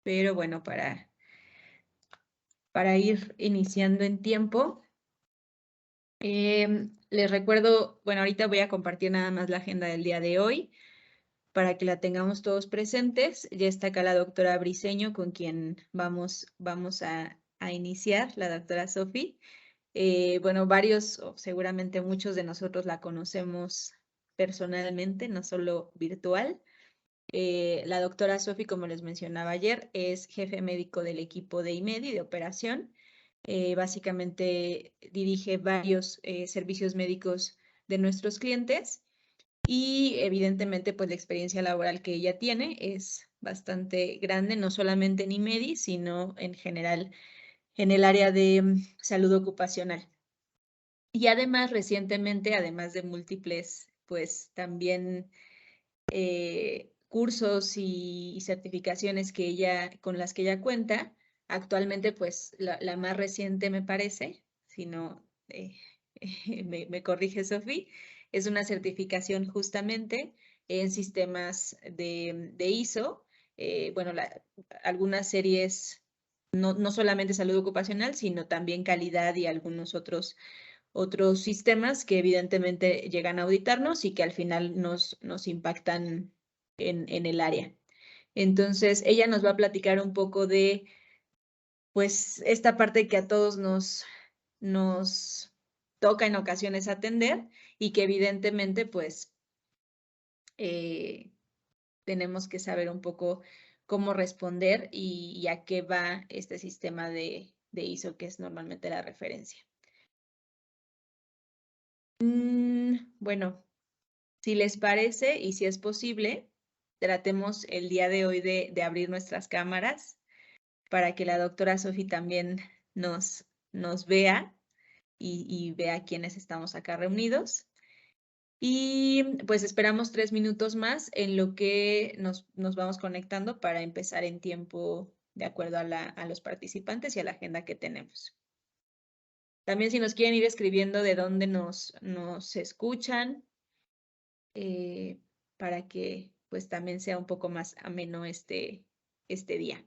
pero bueno, para ir iniciando en tiempo, les recuerdo, bueno, ahorita voy a compartir nada más la agenda del día de hoy para que la tengamos todos presentes. Ya está acá la doctora Briceño, con quien vamos a iniciar, la doctora Sofi. Bueno, varios, o seguramente muchos de nosotros la conocemos personalmente, no solo virtual. La doctora Sofi, como les mencionaba ayer, es jefe médico del equipo de IMEDI de operación. Básicamente dirige varios servicios médicos de nuestros clientes y evidentemente pues la experiencia laboral que ella tiene es bastante grande, no solamente en IMEDI, sino en general en el área de salud ocupacional. Y además, recientemente, además de múltiples, pues también cursos y certificaciones con las que ella cuenta, actualmente, pues la más reciente me parece, si no me corrige Sofi, es una certificación justamente en sistemas de ISO. Bueno, algunas series, no solamente salud ocupacional, sino también calidad y algunos otros sistemas que evidentemente llegan a auditarnos y que al final nos impactan en el área. Entonces, ella nos va a platicar un poco de, pues, esta parte que a todos nos toca en ocasiones atender y que evidentemente, pues, eh, tenemos que saber un poco cómo responder y a qué va este sistema de ISO, que es normalmente la referencia. Bueno, si les parece y si es posible, tratemos el día de hoy de abrir nuestras cámaras para que la doctora Sofi también nos vea y vea quiénes estamos acá reunidos. Y pues esperamos 3 minutos más en lo que nos vamos conectando para empezar en tiempo de acuerdo a los participantes y a la agenda que tenemos. También si nos quieren ir escribiendo de dónde nos escuchan, eh, para que pues también sea un poco más ameno este día.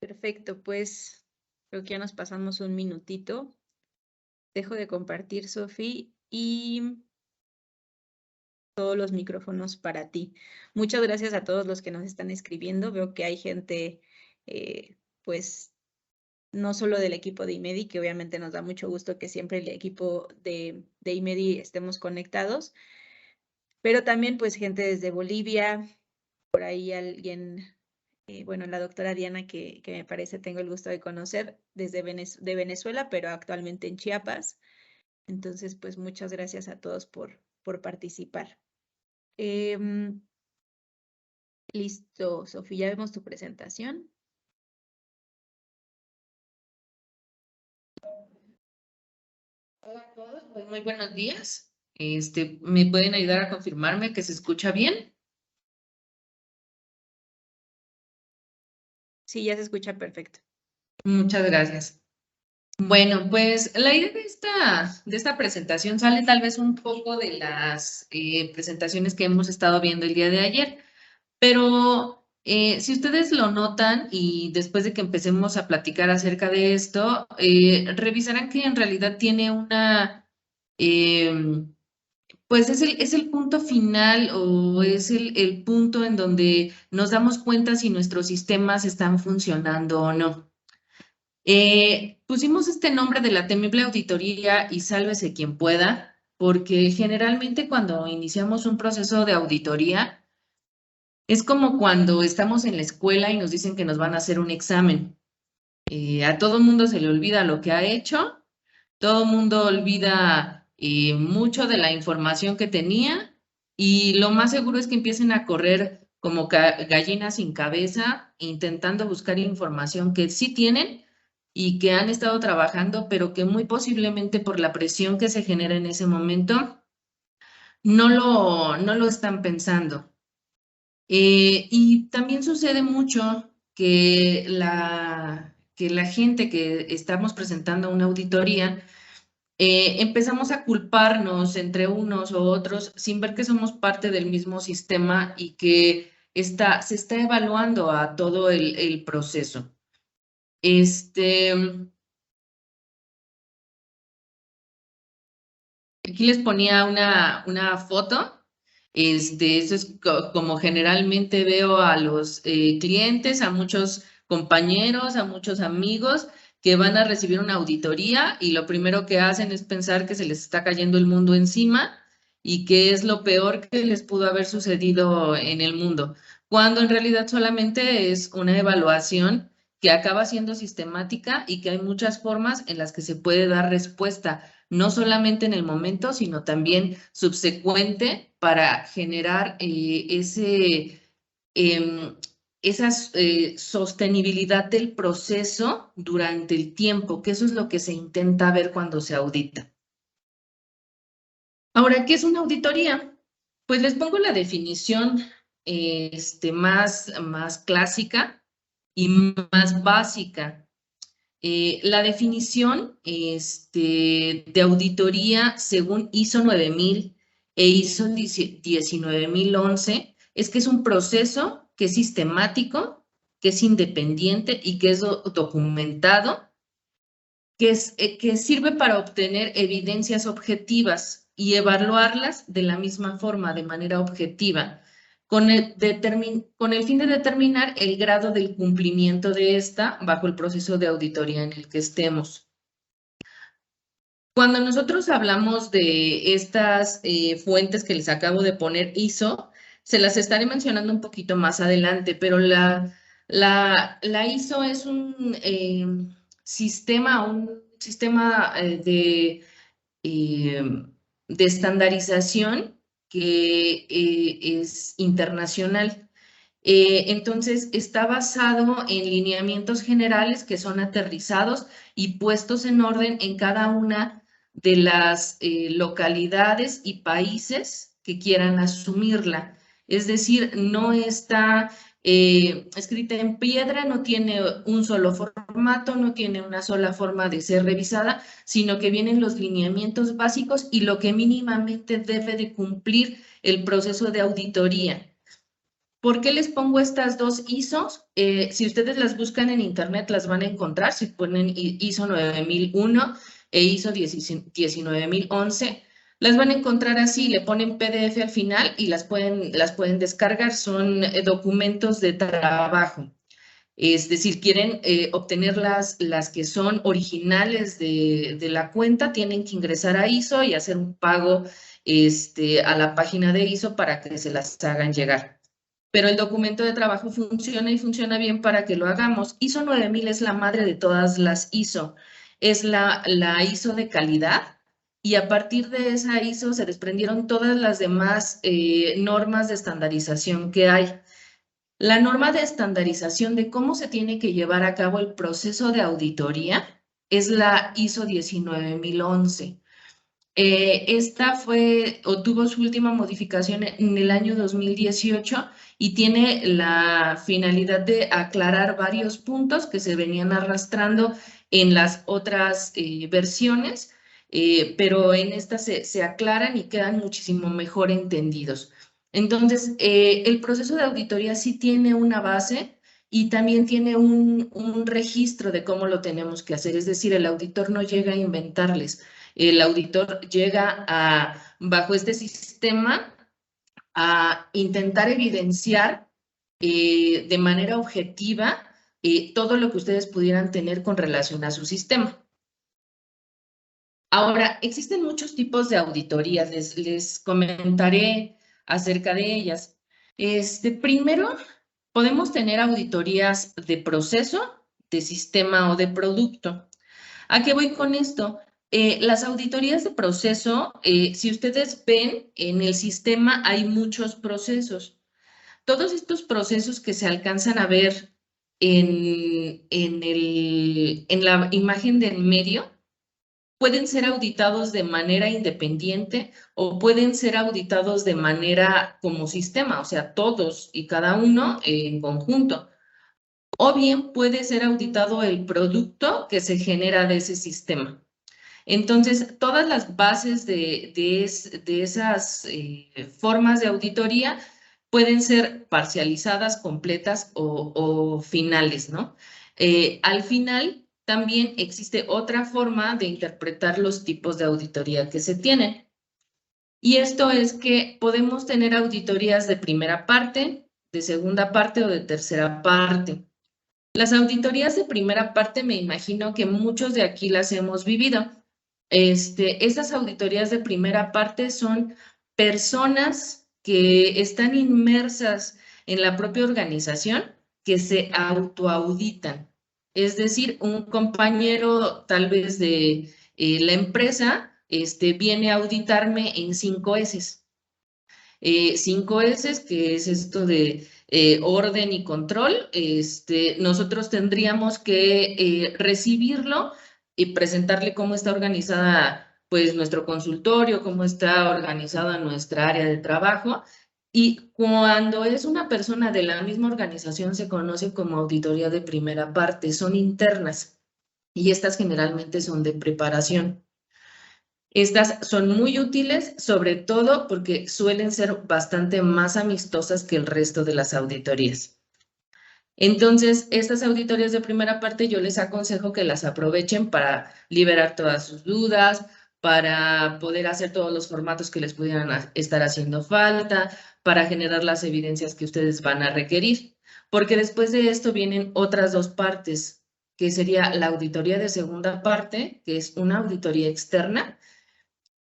Perfecto, pues creo que ya nos pasamos un minutito. Dejo de compartir, Sofi, y todos los micrófonos para ti. Muchas gracias a todos los que nos están escribiendo. Veo que hay gente, pues, no solo del equipo de IMEDI, que obviamente nos da mucho gusto que siempre el equipo de IMEDI estemos conectados, pero también pues gente desde Bolivia, por ahí alguien, bueno, la doctora Diana, que me parece tengo el gusto de conocer desde de Venezuela, pero actualmente en Chiapas. Entonces, pues muchas gracias a todos por participar. Listo, Sofía, ya vemos tu presentación. Hola a todos, muy buenos días. ¿Me pueden ayudar a confirmarme que se escucha bien? Sí, ya se escucha perfecto. Muchas gracias. Bueno, pues la idea de esta presentación sale tal vez un poco de las presentaciones que hemos estado viendo el día de ayer, pero si ustedes lo notan y después de que empecemos a platicar acerca de esto, revisarán que en realidad tiene una... pues es el punto final o es el punto en donde nos damos cuenta si nuestros sistemas están funcionando o no. Pusimos este nombre de la temible auditoría y sálvese quien pueda, porque generalmente cuando iniciamos un proceso de auditoría, es como cuando estamos en la escuela y nos dicen que nos van a hacer un examen. A todo mundo se le olvida lo que ha hecho, todo mundo olvida mucho de la información que tenía y lo más seguro es que empiecen a correr como gallinas sin cabeza, intentando buscar información que sí tienen y que han estado trabajando, pero que muy posiblemente por la presión que se genera en ese momento, no lo están pensando. Y también sucede mucho que la gente que estamos presentando una auditoría, empezamos a culparnos entre unos u otros sin ver que somos parte del mismo sistema y que se está evaluando a todo el proceso. Aquí les ponía una foto. Eso es como generalmente veo a los clientes, a muchos compañeros, a muchos amigos que van a recibir una auditoría y lo primero que hacen es pensar que se les está cayendo el mundo encima y que es lo peor que les pudo haber sucedido en el mundo, cuando en realidad solamente es una evaluación que acaba siendo sistemática y que hay muchas formas en las que se puede dar respuesta no solamente en el momento, sino también subsecuente para generar esa sostenibilidad del proceso durante el tiempo, que eso es lo que se intenta ver cuando se audita. Ahora, ¿qué es una auditoría? Pues les pongo la definición más clásica y más básica. La definición de auditoría según ISO 9000 e ISO 19011 es que es un proceso que es sistemático, que es independiente y que es documentado, que sirve para obtener evidencias objetivas y evaluarlas de la misma forma, de manera objetiva, con el fin de determinar el grado del cumplimiento de esta bajo el proceso de auditoría en el que estemos. Cuando nosotros hablamos de estas fuentes que les acabo de poner ISO, se las estaré mencionando un poquito más adelante, pero la ISO es un sistema de estandarización que es internacional. Entonces, está basado en lineamientos generales que son aterrizados y puestos en orden en cada una de las localidades y países que quieran asumirla. Es decir, no está escrita en piedra, no tiene un solo formato, no tiene una sola forma de ser revisada, sino que vienen los lineamientos básicos y lo que mínimamente debe de cumplir el proceso de auditoría. ¿Por qué les pongo estas dos ISOs? Si ustedes las buscan en internet, las van a encontrar. Si ponen ISO 9001 e ISO 19011, las van a encontrar así. Le ponen PDF al final y las pueden descargar. Son documentos de trabajo. Es decir, quieren obtener las que son originales de la cuenta, tienen que ingresar a ISO y hacer un pago a la página de ISO para que se las hagan llegar. Pero el documento de trabajo funciona y funciona bien para que lo hagamos. ISO 9000 es la madre de todas las ISO. Es la ISO de calidad y a partir de esa ISO se desprendieron todas las demás normas de estandarización que hay. La norma de estandarización de cómo se tiene que llevar a cabo el proceso de auditoría es la ISO 19011. Esta tuvo su última modificación en el año 2018 y tiene la finalidad de aclarar varios puntos que se venían arrastrando en las otras versiones, pero en esta se aclaran y quedan muchísimo mejor entendidos. Entonces, el proceso de auditoría sí tiene una base y también tiene un registro de cómo lo tenemos que hacer. Es decir, el auditor no llega a inventarles. El auditor llega bajo este sistema, a intentar evidenciar de manera objetiva todo lo que ustedes pudieran tener con relación a su sistema. Ahora, existen muchos tipos de auditorías, les comentaré acerca de ellas. Primero, podemos tener auditorías de proceso, de sistema o de producto. ¿A qué voy con esto? Las auditorías de proceso, si ustedes ven, en el sistema hay muchos procesos. Todos estos procesos que se alcanzan a ver en la imagen del medio, pueden ser auditados de manera independiente o pueden ser auditados de manera como sistema, o sea, todos y cada uno en conjunto. O bien puede ser auditado el producto que se genera de ese sistema. Entonces, todas las bases de esas formas de auditoría pueden ser parcializadas, completas o finales, ¿no? Al final, también existe otra forma de interpretar los tipos de auditoría que se tienen. Y esto es que podemos tener auditorías de primera parte, de segunda parte o de tercera parte. Las auditorías de primera parte me imagino que muchos de aquí las hemos vivido. Esas auditorías de primera parte son personas que están inmersas en la propia organización que se autoauditan. Es decir, un compañero tal vez de la empresa viene a auditarme en 5 S. 5 S, que es esto de orden y control. Nosotros tendríamos que recibirlo y presentarle cómo está organizada pues nuestro consultorio, cómo está organizada nuestra área de trabajo. Y cuando es una persona de la misma organización se conoce como auditoría de primera parte, son internas y estas generalmente son de preparación. Estas son muy útiles, sobre todo porque suelen ser bastante más amistosas que el resto de las auditorías. Entonces, estas auditorías de primera parte yo les aconsejo que las aprovechen para liberar todas sus dudas, para poder hacer todos los formatos que les pudieran estar haciendo falta, para generar las evidencias que ustedes van a requerir. Porque después de esto vienen otras dos partes, que sería la auditoría de segunda parte, que es una auditoría externa.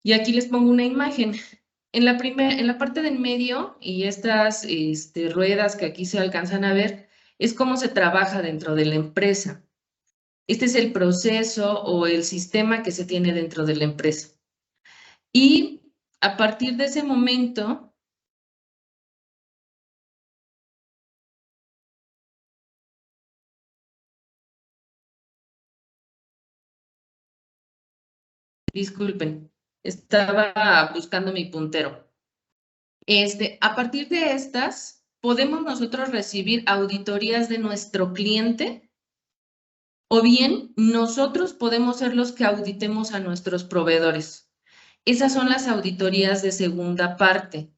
Y aquí les pongo una imagen. En la parte del medio y estas ruedas que aquí se alcanzan a ver, es cómo se trabaja dentro de la empresa. Este es el proceso o el sistema que se tiene dentro de la empresa. Y a partir de ese momento, disculpen, estaba buscando mi puntero. A partir de estas, podemos nosotros recibir auditorías de nuestro cliente o bien nosotros podemos ser los que auditemos a nuestros proveedores. Esas son las auditorías de segunda parte.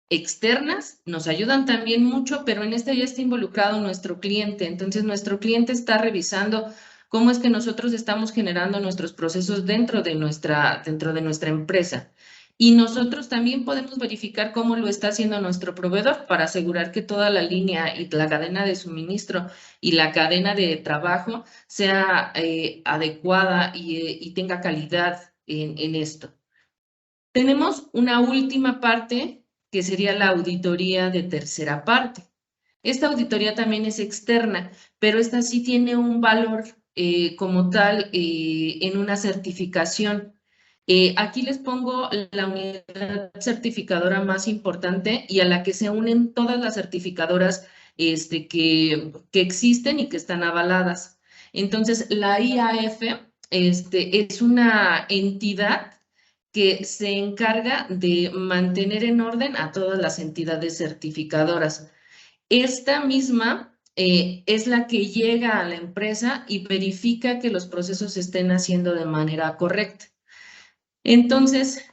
externas nos ayudan también mucho, pero en esta ya está involucrado nuestro cliente. Entonces, nuestro cliente está revisando cómo es que nosotros estamos generando nuestros procesos dentro de nuestra empresa. Y nosotros también podemos verificar cómo lo está haciendo nuestro proveedor para asegurar que toda la línea y la cadena de suministro y la cadena de trabajo sea adecuada y tenga calidad en esto. Tenemos una última parte que sería la auditoría de tercera parte. Esta auditoría también es externa, pero esta sí tiene un valor como tal en una certificación. Aquí les pongo la unidad certificadora más importante y a la que se unen todas las certificadoras que existen y que están avaladas. Entonces, la IAF es una entidad que se encarga de mantener en orden a todas las entidades certificadoras. Esta misma es la que llega a la empresa y verifica que los procesos se estén haciendo de manera correcta. Entonces,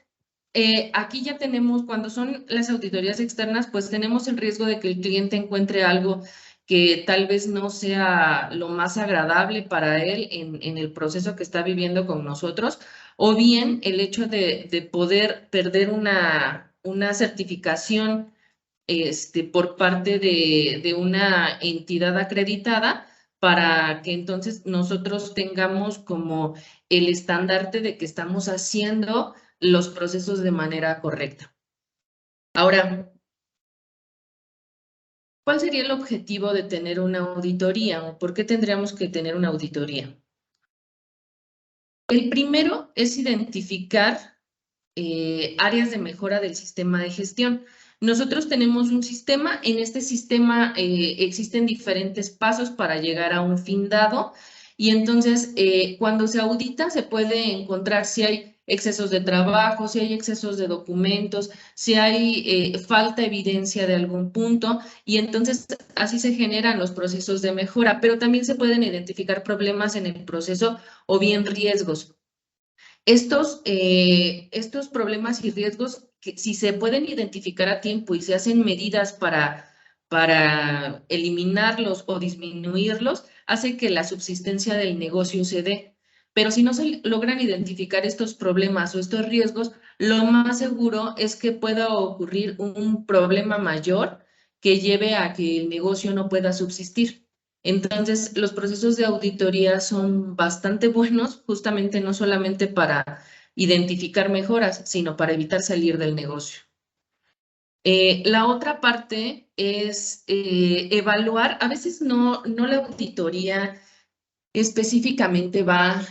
aquí ya tenemos, cuando son las auditorías externas, pues tenemos el riesgo de que el cliente encuentre algo que tal vez no sea lo más agradable para él en el proceso que está viviendo con nosotros, o bien el hecho de poder perder una certificación por parte de una entidad acreditada para que entonces nosotros tengamos como el estandarte de que estamos haciendo los procesos de manera correcta. Ahora, ¿cuál sería el objetivo de tener una auditoría o por qué tendríamos que tener una auditoría? El primero es identificar áreas de mejora del sistema de gestión. Nosotros tenemos un sistema, en este sistema existen diferentes pasos para llegar a un fin dado y entonces cuando se audita se puede encontrar si hay excesos de trabajo, si hay excesos de documentos, si hay falta evidencia de algún punto y entonces así se generan los procesos de mejora, pero también se pueden identificar problemas en el proceso o bien riesgos. Estos problemas y riesgos, que si se pueden identificar a tiempo y se hacen medidas para eliminarlos o disminuirlos, hace que la subsistencia del negocio se dé. Pero si no se logran identificar estos problemas o estos riesgos, lo más seguro es que pueda ocurrir un problema mayor que lleve a que el negocio no pueda subsistir. Entonces, los procesos de auditoría son bastante buenos, justamente no solamente para identificar mejoras, sino para evitar salir del negocio. La otra parte es evaluar, a veces no la auditoría específicamente va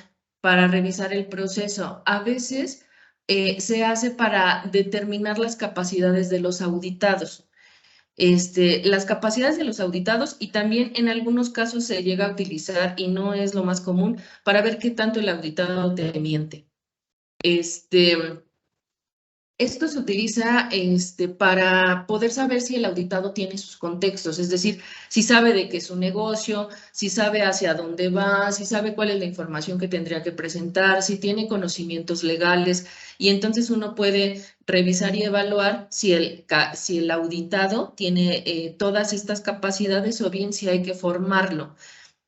para revisar el proceso, a veces se hace para determinar las capacidades de los auditados. Las capacidades de los auditados y también en algunos casos se llega a utilizar, y no es lo más común, para ver qué tanto el auditado te miente. Esto se utiliza para poder saber si el auditado tiene sus contextos, es decir, si sabe de qué es un negocio, si sabe hacia dónde va, si sabe cuál es la información que tendría que presentar, si tiene conocimientos legales, y entonces uno puede revisar y evaluar si el auditado tiene todas estas capacidades o bien si hay que formarlo.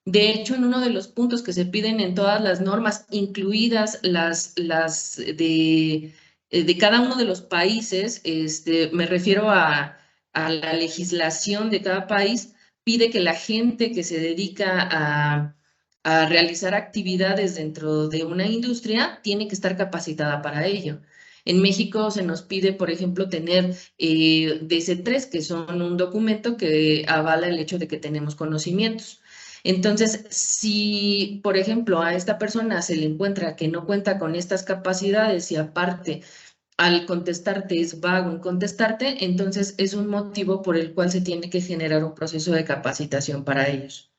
De hecho, en uno de los puntos que se piden en todas las normas, incluidas las de cada uno de los países, me refiero a la legislación de cada país, pide que la gente que se dedica a realizar actividades dentro de una industria tiene que estar capacitada para ello. En México se nos pide, por ejemplo, tener DC3, que son un documento que avala el hecho de que tenemos conocimientos. Entonces, si, por ejemplo, a esta persona se le encuentra que no cuenta con estas capacidades y aparte al contestarte es vago en contestarte, entonces es un motivo por el cual se tiene que generar un proceso de capacitación para ellos.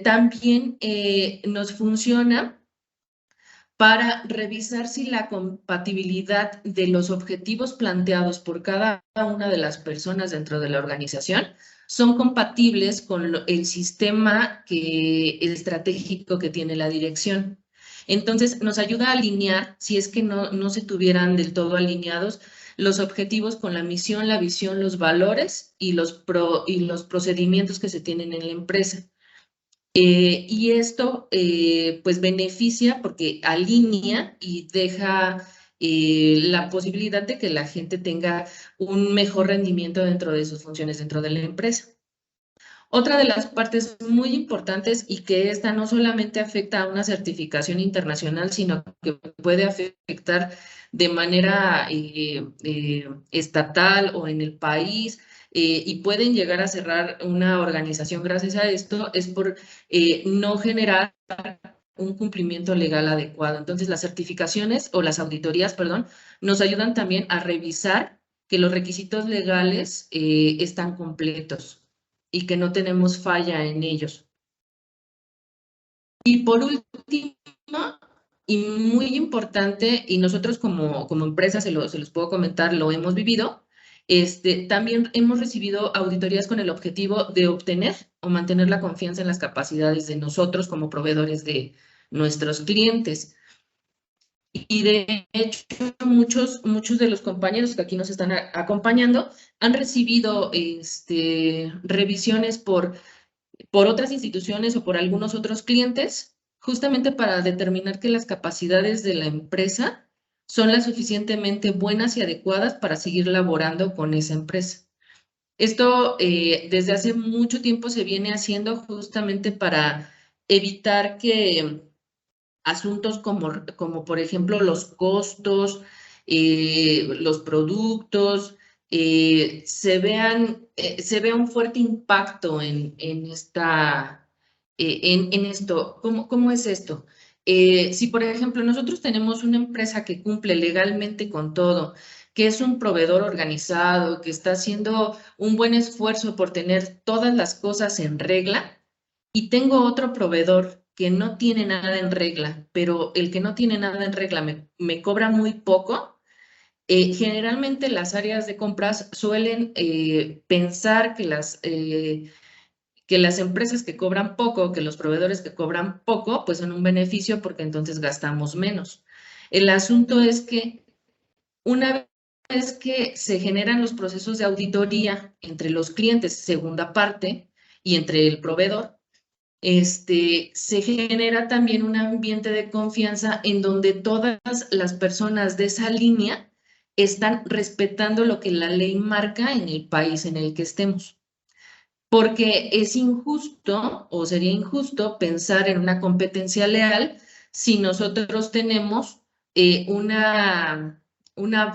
También nos funciona para revisar si la compatibilidad de los objetivos planteados por cada una de las personas dentro de la organización son compatibles con el sistema estratégico que tiene la dirección. Entonces, nos ayuda a alinear, si es que no se tuvieran del todo alineados, los objetivos con la misión, la visión, los valores y los procedimientos que se tienen en la empresa. Y esto pues beneficia porque alinea y deja la posibilidad de que la gente tenga un mejor rendimiento dentro de sus funciones dentro de la empresa. Otra de las partes muy importantes y que esta no solamente afecta a una certificación internacional, sino que puede afectar de manera estatal o en el país, y pueden llegar a cerrar una organización gracias a esto, es por no generar un cumplimiento legal adecuado. Entonces, las certificaciones o las auditorías, perdón, nos ayudan también a revisar que los requisitos legales están completos y que no tenemos falla en ellos. Y por último, y muy importante, y nosotros como empresa, se los puedo comentar, lo hemos vivido, también hemos recibido auditorías con el objetivo de obtener o mantener la confianza en las capacidades de nosotros como proveedores de nuestros clientes. Y de hecho, muchos de los compañeros que aquí nos están acompañando han recibido revisiones por otras instituciones o por algunos otros clientes, justamente para determinar que las capacidades de la empresa son las suficientemente buenas y adecuadas para seguir laborando con esa empresa. Esto desde hace mucho tiempo se viene haciendo justamente para evitar que asuntos como por ejemplo los costos, los productos, se vea un fuerte impacto en esto. ¿Cómo es esto? Si, por ejemplo, nosotros tenemos una empresa que cumple legalmente con todo, que es un proveedor organizado, que está haciendo un buen esfuerzo por tener todas las cosas en regla, y tengo otro proveedor que no tiene nada en regla, pero el que no tiene nada en regla me cobra muy poco. Generalmente las áreas de compras suelen pensar que las empresas que cobran poco, que los proveedores que cobran poco, pues son un beneficio porque entonces gastamos menos. El asunto es que una vez que se generan los procesos de auditoría entre los clientes, segunda parte, y entre el proveedor, se genera también un ambiente de confianza en donde todas las personas de esa línea están respetando lo que la ley marca en el país en el que estemos. Porque es injusto o sería injusto pensar en una competencia leal si nosotros tenemos una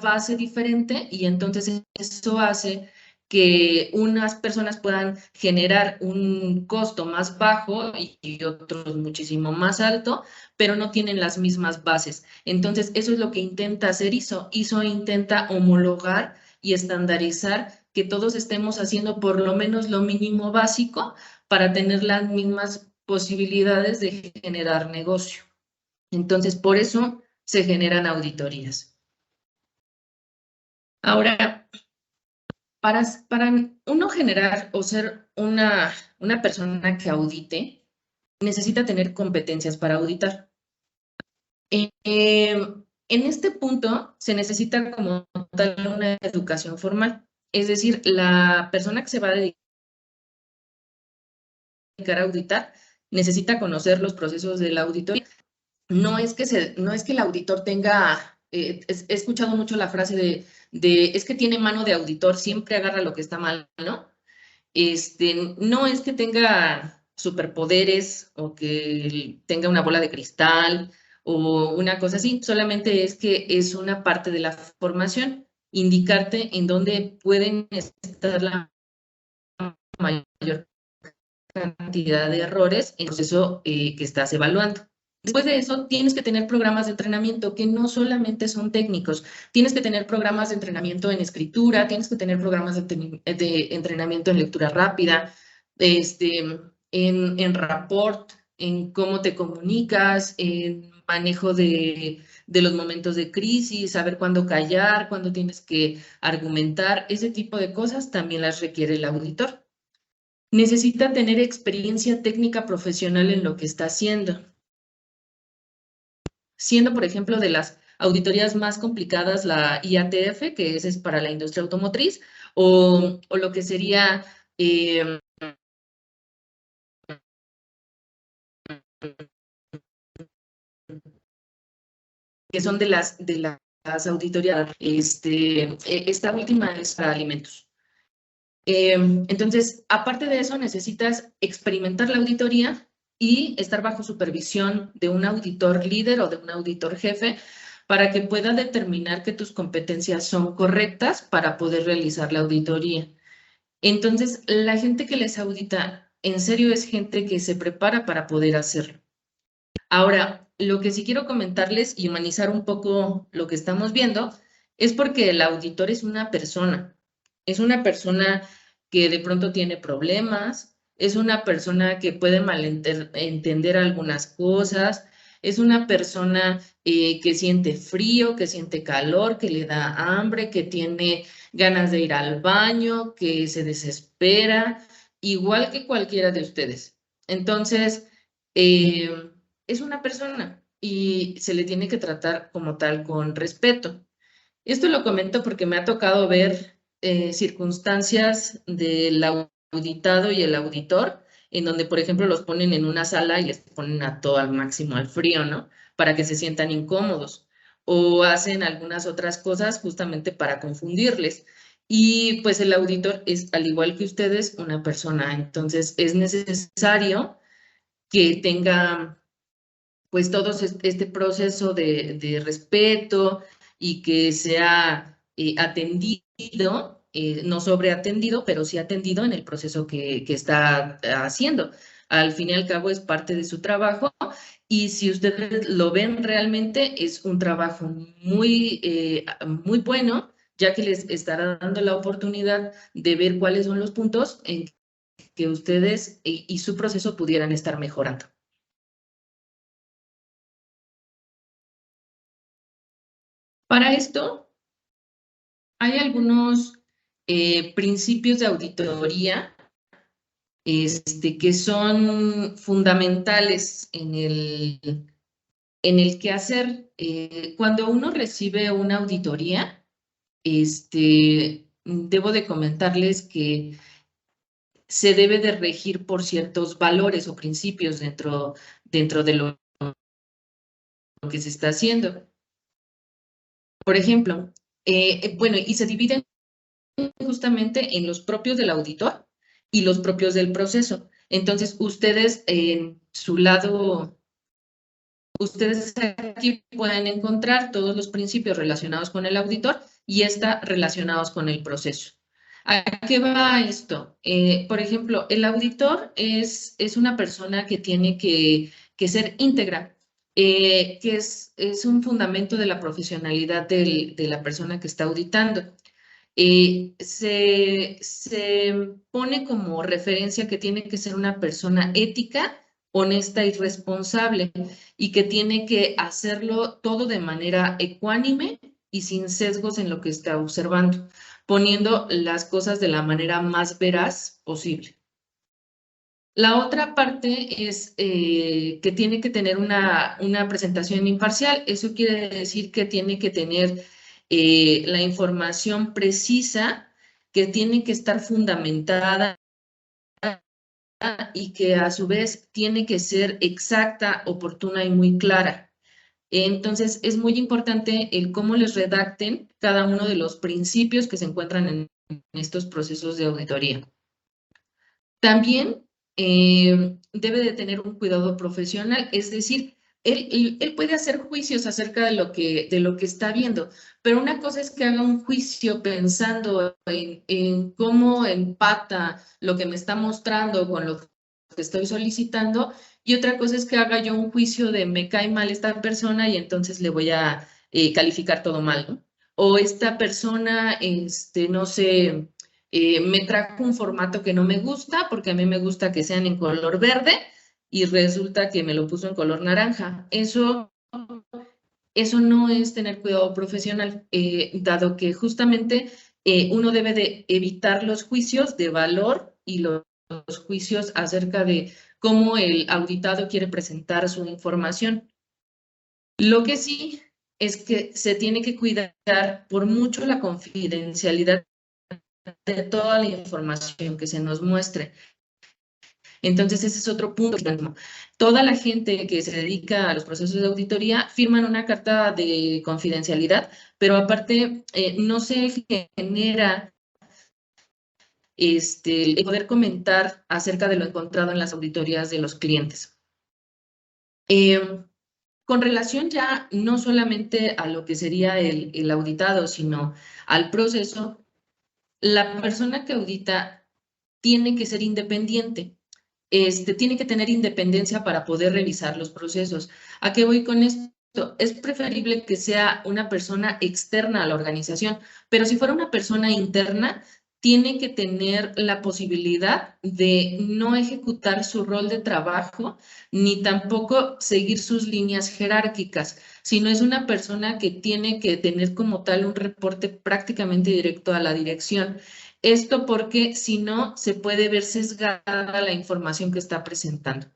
base diferente, y entonces eso hace que unas personas puedan generar un costo más bajo y otros muchísimo más alto, pero no tienen las mismas bases. Entonces, eso es lo que intenta hacer ISO. ISO intenta homologar y estandarizar que todos estemos haciendo por lo menos lo mínimo básico para tener las mismas posibilidades de generar negocio. Entonces, por eso se generan auditorías. Ahora, para uno generar o ser una persona que audite, necesita tener competencias para auditar. En este punto se necesita como tal una educación formal, es decir, la persona que se va a dedicar a auditar necesita conocer los procesos de la auditoría. No es que el auditor tenga, he escuchado mucho la frase de es que tiene mano de auditor, siempre agarra lo que está mal, ¿no? No es que tenga superpoderes o que tenga una bola de cristal o una cosa así, solamente es que es una parte de la formación, indicarte en dónde pueden estar la mayor cantidad de errores en el proceso que estás evaluando. Después de eso, tienes que tener programas de entrenamiento que no solamente son técnicos, tienes que tener programas de entrenamiento en escritura, tienes que tener programas de entrenamiento en lectura rápida, en rapport, en cómo te comunicas, en manejo de los momentos de crisis, saber cuándo callar, cuándo tienes que argumentar, ese tipo de cosas también las requiere el auditor. Necesita tener experiencia técnica profesional en lo que está haciendo. Siendo, por ejemplo, de las auditorías más complicadas, la IATF, que es para la industria automotriz, o lo que sería que son de las auditorías. Esta última es para alimentos. Entonces, aparte de eso, necesitas experimentar la auditoría y estar bajo supervisión de un auditor líder o de un auditor jefe para que pueda determinar que tus competencias son correctas para poder realizar la auditoría. Entonces, la gente que les audita, en serio, es gente que se prepara para poder hacerlo. Ahora, lo que sí quiero comentarles y humanizar un poco lo que estamos viendo es porque el auditor es una persona que de pronto tiene problemas, es una persona que puede malentender algunas cosas, es una persona que siente frío, que siente calor, que le da hambre, que tiene ganas de ir al baño, que se desespera, igual que cualquiera de ustedes. Entonces, es una persona y se le tiene que tratar como tal con respeto. Esto lo comento porque me ha tocado ver circunstancias del auditado y el auditor, en donde, por ejemplo, los ponen en una sala y les ponen a todo al máximo al frío, ¿no? Para que se sientan incómodos. O hacen algunas otras cosas justamente para confundirles. Y pues el auditor es, al igual que ustedes, una persona. Entonces es necesario que tenga pues todo este proceso de respeto y que sea atendido, no sobreatendido, pero sí atendido en el proceso que está haciendo. Al fin y al cabo es parte de su trabajo y si ustedes lo ven realmente es un trabajo muy bueno, ya que les estará dando la oportunidad de ver cuáles son los puntos en que ustedes y su proceso pudieran estar mejorando. Para esto, hay algunos principios de auditoría que son fundamentales en el quehacer. Cuando uno recibe una auditoría, debo de comentarles que se debe de regir por ciertos valores o principios dentro de lo que se está haciendo. Por ejemplo, bueno, y se dividen justamente en los propios del auditor y los propios del proceso. Entonces, ustedes en su lado, ustedes aquí pueden encontrar todos los principios relacionados con el auditor y está relacionados con el proceso. ¿A qué va esto? Por ejemplo, el auditor es una persona que tiene que ser íntegra, que es un fundamento de la profesionalidad de la persona que está auditando. Se pone como referencia que tiene que ser una persona ética, honesta y responsable y que tiene que hacerlo todo de manera ecuánime y sin sesgos en lo que está observando, poniendo las cosas de la manera más veraz posible. La otra parte es que tiene que tener una presentación imparcial. Eso quiere decir que tiene que tener la información precisa, que tiene que estar fundamentada y que a su vez tiene que ser exacta, oportuna y muy clara. Entonces, es muy importante el cómo les redacten cada uno de los principios que se encuentran en estos procesos de auditoría. También debe de tener un cuidado profesional, es decir, él puede hacer juicios acerca de lo que está viendo, pero una cosa es que haga un juicio pensando en cómo empata lo que me está mostrando con lo que estoy solicitando, y otra cosa es que haga yo un juicio de me cae mal esta persona y entonces le voy a calificar todo mal, ¿no? O esta persona, no sé, me trajo un formato que no me gusta, porque a mí me gusta que sean en color verde, y resulta que me lo puso en color naranja. Eso no es tener cuidado profesional, dado que justamente uno debe de evitar los juicios de valor y los juicios acerca de cómo el auditado quiere presentar su información. Lo que sí es que se tiene que cuidar por mucho la confidencialidad de toda la información que se nos muestre. Entonces, ese es otro punto. Toda la gente que se dedica a los procesos de auditoría firman una carta de confidencialidad, pero aparte no se genera el poder comentar acerca de lo encontrado en las auditorías de los clientes. Con relación ya no solamente a lo que sería el auditado, sino al proceso, la persona que audita tiene que ser independiente. Tiene que tener independencia para poder revisar los procesos. ¿A qué voy con esto? Es preferible que sea una persona externa a la organización, pero si fuera una persona interna, tiene que tener la posibilidad de no ejecutar su rol de trabajo, ni tampoco seguir sus líneas jerárquicas, sino es una persona que tiene que tener como tal un reporte prácticamente directo a la dirección. Esto porque si no, se puede ver sesgada la información que está presentando.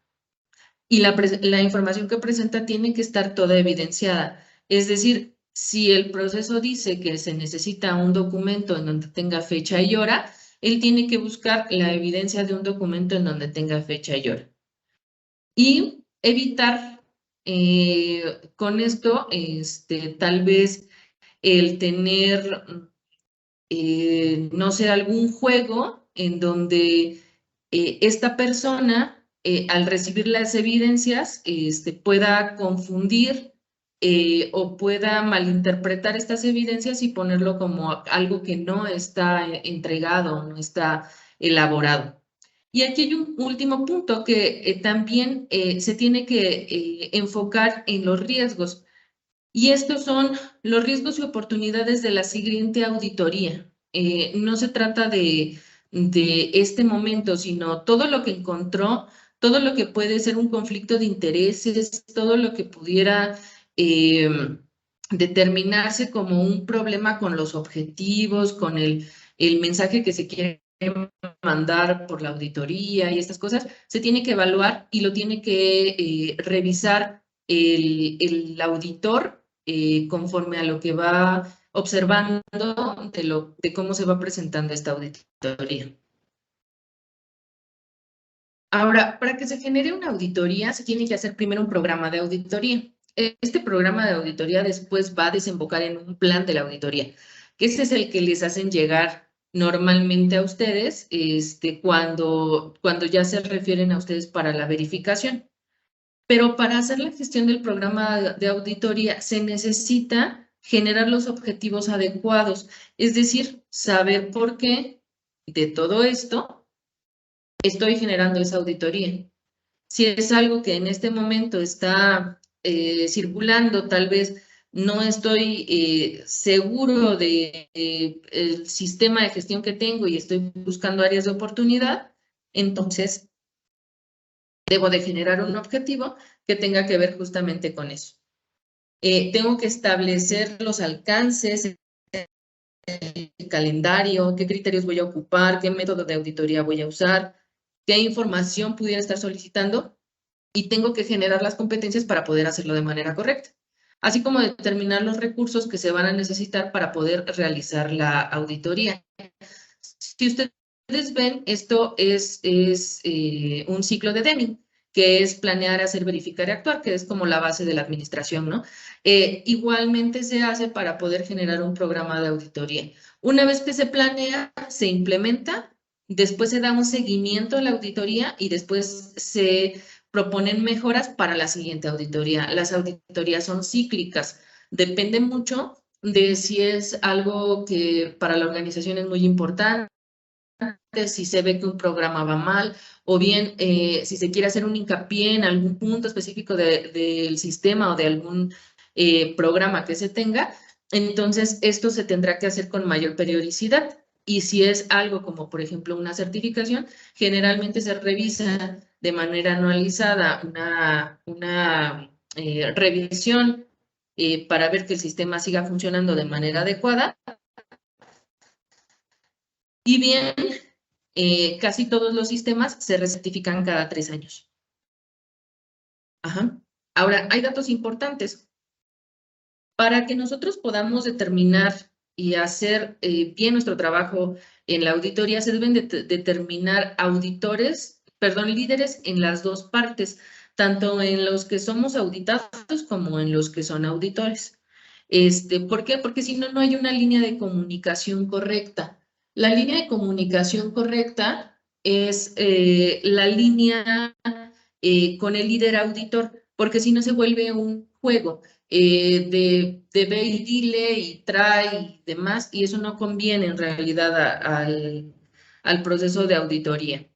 Y la información que presenta tiene que estar toda evidenciada. Es decir, si el proceso dice que se necesita un documento en donde tenga fecha y hora, él tiene que buscar la evidencia de un documento en donde tenga fecha y hora. Y evitar con esto, tal vez el tener no sé, algún juego en donde esta persona, al recibir las evidencias, pueda confundir o pueda malinterpretar estas evidencias y ponerlo como algo que no está entregado, no está elaborado. Y aquí hay un último punto que también se tiene que enfocar en los riesgos. Y estos son los riesgos y oportunidades de la siguiente auditoría. No se trata de este momento, sino todo lo que encontró, todo lo que puede ser un conflicto de intereses, todo lo que pudiera eh, determinarse como un problema con los objetivos, con el mensaje que se quiere mandar por la auditoría y estas cosas, se tiene que evaluar y lo tiene que revisar el auditor conforme a lo que va observando de cómo se va presentando esta auditoría. Ahora, para que se genere una auditoría, se tiene que hacer primero un programa de auditoría. Este programa de auditoría después va a desembocar en un plan de la auditoría, que ese es el que les hacen llegar normalmente a ustedes cuando ya se refieren a ustedes para la verificación. Pero para hacer la gestión del programa de auditoría se necesita generar los objetivos adecuados, es decir, saber por qué de todo esto estoy generando esa auditoría. Si es algo que en este momento está circulando, tal vez no estoy seguro del sistema de gestión que tengo y estoy buscando áreas de oportunidad, entonces debo de generar un objetivo que tenga que ver justamente con eso. Tengo que establecer los alcances, el calendario, qué criterios voy a ocupar, qué método de auditoría voy a usar, qué información pudiera estar solicitando y tengo que generar las competencias para poder hacerlo de manera correcta, así como determinar los recursos que se van a necesitar para poder realizar la auditoría. Si ustedes ven, esto es un ciclo de Deming, que es planear, hacer, verificar y actuar, que es como la base de la administración, ¿no? Igualmente se hace para poder generar un programa de auditoría. Una vez que se planea, se implementa, después se da un seguimiento a la auditoría y después se proponen mejoras para la siguiente auditoría. Las auditorías son cíclicas, depende mucho de si es algo que para la organización es muy importante, si se ve que un programa va mal, o bien si se quiere hacer un hincapié en algún punto específico del sistema o de algún programa que se tenga, entonces esto se tendrá que hacer con mayor periodicidad. Y si es algo como, por ejemplo, una certificación, generalmente se revisa de manera anualizada una revisión para ver que el sistema siga funcionando de manera adecuada. Y bien, casi todos los sistemas se recertifican cada 3 años. Ajá. Ahora, hay datos importantes. Para que nosotros podamos determinar y hacer bien nuestro trabajo en la auditoría, se deben determinar líderes en las dos partes, tanto en los que somos auditados como en los que son auditores. ¿Por qué? Porque si no, no hay una línea de comunicación correcta. La línea de comunicación correcta es la línea con el líder auditor, porque si no se vuelve un juego de ve y dile y trae y demás, y eso no conviene en realidad al proceso de auditoría.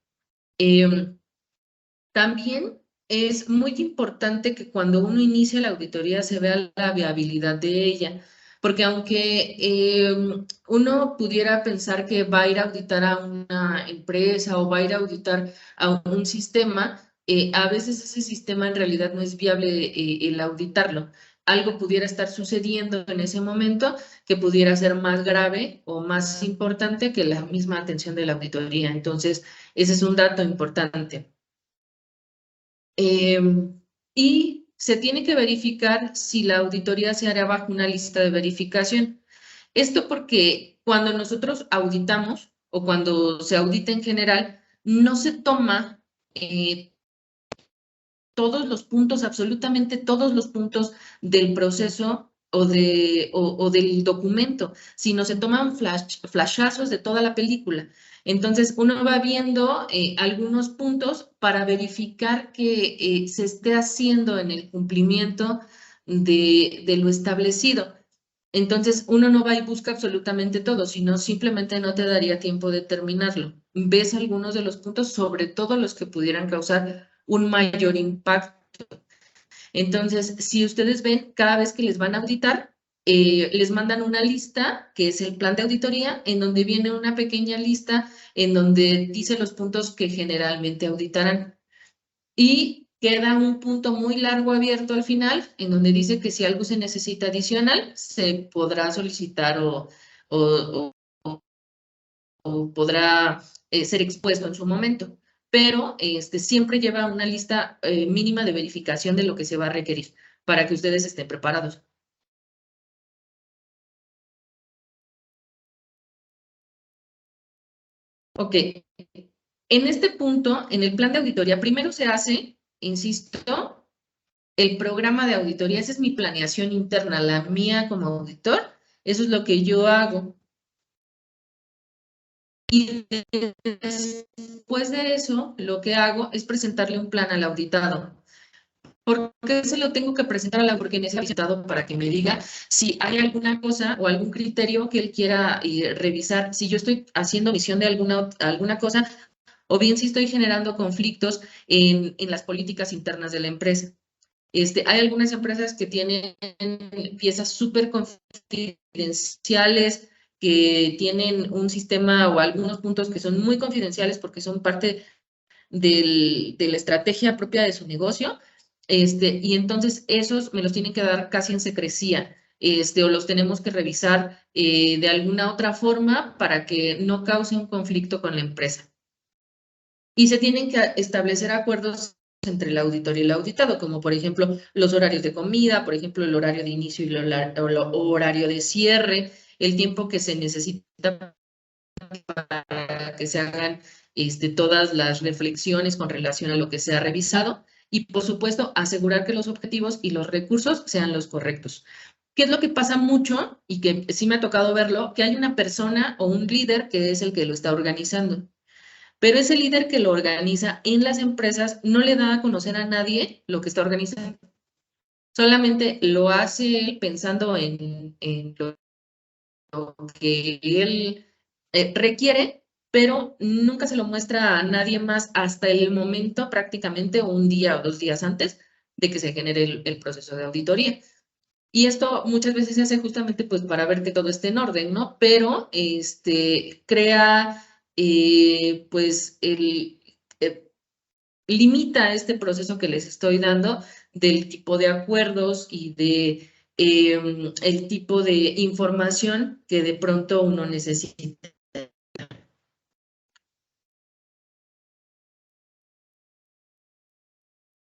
También es muy importante que cuando uno inicia la auditoría se vea la viabilidad de ella, porque aunque uno pudiera pensar que va a ir a auditar a una empresa o va a ir a auditar a un sistema, a veces ese sistema en realidad no es viable el auditarlo. Algo pudiera estar sucediendo en ese momento que pudiera ser más grave o más importante que la misma atención de la auditoría. Entonces, ese es un dato importante. Y se tiene que verificar si la auditoría se hará bajo una lista de verificación. Esto porque cuando nosotros auditamos o cuando se audita en general, no se toma todos los puntos, absolutamente todos los puntos del proceso o del documento, sino se toman flashazos de toda la película. Entonces, uno va viendo algunos puntos para verificar que se esté haciendo en el cumplimiento de lo establecido. Entonces, uno no va y busca absolutamente todo, sino simplemente no te daría tiempo de terminarlo. Ves algunos de los puntos, sobre todo los que pudieran causar un mayor impacto. Entonces, si ustedes ven, cada vez que les van a auditar, les mandan una lista, que es el plan de auditoría, en donde viene una pequeña lista en donde dice los puntos que generalmente auditarán. Y queda un punto muy largo abierto al final, en donde dice que si algo se necesita adicional, se podrá solicitar o, o podrá ser expuesto en su momento. Pero siempre lleva una lista mínima de verificación de lo que se va a requerir para que ustedes estén preparados. Ok, en este punto, en el plan de auditoría, primero se hace, insisto, el programa de auditoría. Esa es mi planeación interna, la mía como auditor. Eso es lo que yo hago. Y después de eso, lo que hago es presentarle un plan al auditado. ¿Por qué se lo tengo que presentar a la porque necesitado para que me diga si hay alguna cosa o algún criterio que él quiera revisar? Si yo estoy haciendo misión de alguna cosa, o bien si estoy generando conflictos en las políticas internas de la empresa. Hay algunas empresas que tienen piezas súper confidenciales, que tienen un sistema o algunos puntos que son muy confidenciales porque son parte de la estrategia propia de su negocio, y entonces esos me los tienen que dar casi en secrecía, o los tenemos que revisar de alguna otra forma para que no cause un conflicto con la empresa. Y se tienen que establecer acuerdos entre el auditor y el auditado, como por ejemplo los horarios de comida, por ejemplo el horario de inicio y el horario de cierre, el tiempo que se necesita para que se hagan todas las reflexiones con relación a lo que se ha revisado y, por supuesto, asegurar que los objetivos y los recursos sean los correctos. ¿Qué es lo que pasa mucho y que sí me ha tocado verlo? Que hay una persona o un líder que es el que lo está organizando. Pero ese líder que lo organiza en las empresas no le da a conocer a nadie lo que está organizando. Solamente lo hace él pensando en lo que él requiere, pero nunca se lo muestra a nadie más hasta el momento, prácticamente un día o 2 días antes de que se genere el proceso de auditoría. Y esto muchas veces se hace justamente pues para ver que todo esté en orden, ¿no? Pero crea pues limita este proceso que les estoy dando del tipo de acuerdos y de el tipo de información que de pronto uno necesita.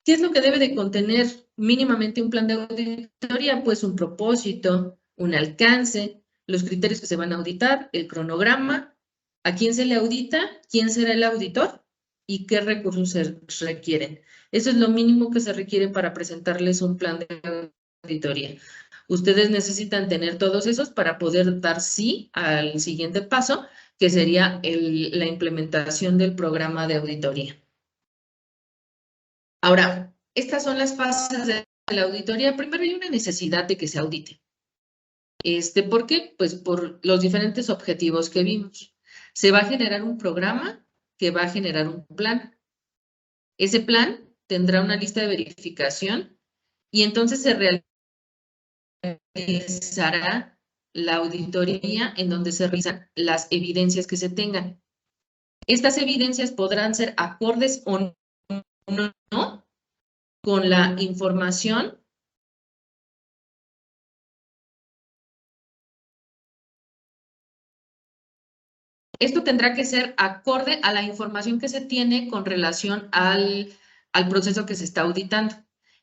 ¿Qué es lo que debe de contener mínimamente un plan de auditoría? Pues un propósito, un alcance, los criterios que se van a auditar, el cronograma, a quién se le audita, quién será el auditor y qué recursos se requieren. Eso es lo mínimo que se requiere para presentarles un plan de auditoría. Ustedes necesitan tener todos esos para poder dar sí al siguiente paso, que sería la implementación del programa de auditoría. Ahora, estas son las fases de la auditoría. Primero hay una necesidad de que se audite. ¿Por qué? Pues por los diferentes objetivos que vimos. Se va a generar un programa que va a generar un plan. Ese plan tendrá una lista de verificación y entonces se realizará la auditoría en donde se revisan las evidencias que se tengan. Estas evidencias podrán ser acordes o no con la información Esto tendrá que ser acorde a la información que se tiene con relación al proceso que se está auditando.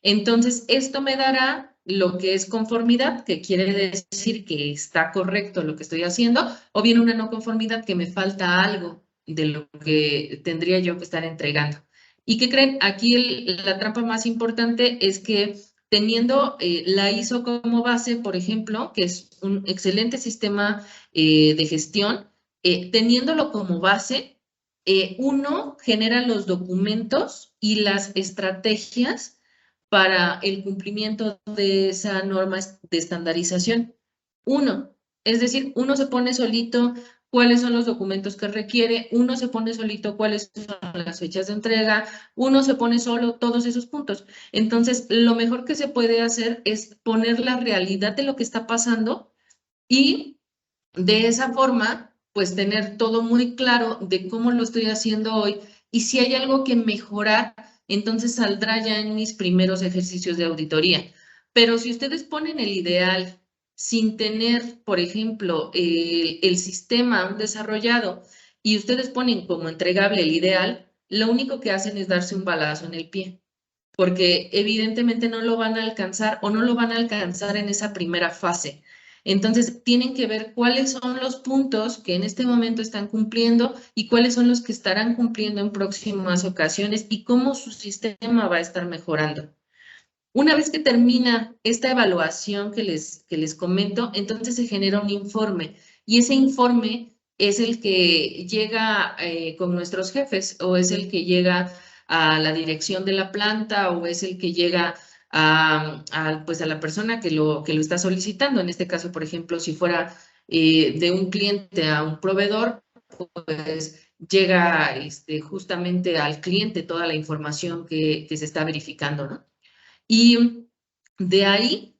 Entonces, esto me dará lo que es conformidad, que quiere decir que está correcto lo que estoy haciendo, o bien una no conformidad, que me falta algo de lo que tendría yo que estar entregando. ¿Y qué creen? Aquí la trampa más importante es que teniendo la ISO como base, por ejemplo, que es un excelente sistema de gestión, teniéndolo como base, uno genera los documentos y las estrategias para el cumplimiento de esa norma de estandarización. Es decir, uno se pone solito cuáles son los documentos que requiere, uno se pone solito cuáles son las fechas de entrega, uno se pone solo todos esos puntos. Entonces, lo mejor que se puede hacer es poner la realidad de lo que está pasando y de esa forma, pues tener todo muy claro de cómo lo estoy haciendo hoy y si hay algo que mejorar, entonces saldrá ya en mis primeros ejercicios de auditoría. Pero si ustedes ponen el ideal sin tener, por ejemplo, el sistema aún desarrollado y ustedes ponen como entregable el ideal, lo único que hacen es darse un balazo en el pie, porque evidentemente no lo van a alcanzar o no lo van a alcanzar en esa primera fase. Entonces, tienen que ver cuáles son los puntos que en este momento están cumpliendo y cuáles son los que estarán cumpliendo en próximas ocasiones y cómo su sistema va a estar mejorando. Una vez que termina esta evaluación que les comento, entonces se genera un informe y ese informe es el que llega con nuestros jefes o es el que llega a la dirección de la planta o es el que llega pues a la persona que lo está solicitando. En este caso, por ejemplo, si fuera de un cliente a un proveedor, pues llega justamente al cliente toda la información que se está verificando, ¿no? Y de ahí,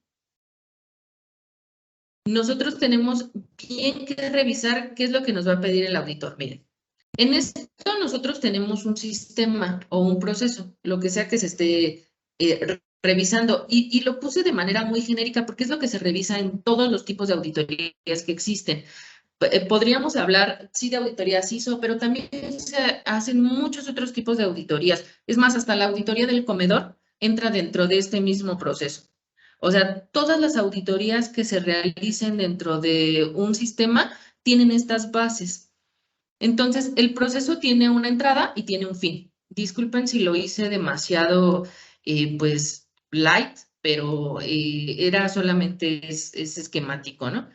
nosotros tenemos bien que revisar qué es lo que nos va a pedir el auditor. Miren, en esto nosotros tenemos un sistema o un proceso, lo que sea que se esté revisando. Y lo puse de manera muy genérica porque es lo que se revisa en todos los tipos de auditorías que existen. Podríamos hablar, sí, de auditorías ISO, pero también se hacen muchos otros tipos de auditorías. Es más, hasta la auditoría del comedor entra dentro de este mismo proceso. O sea, todas las auditorías que se realicen dentro de un sistema tienen estas bases. Entonces, el proceso tiene una entrada y tiene un fin. Disculpen si lo hice demasiado, pues, light, pero era solamente es esquemático, ¿no?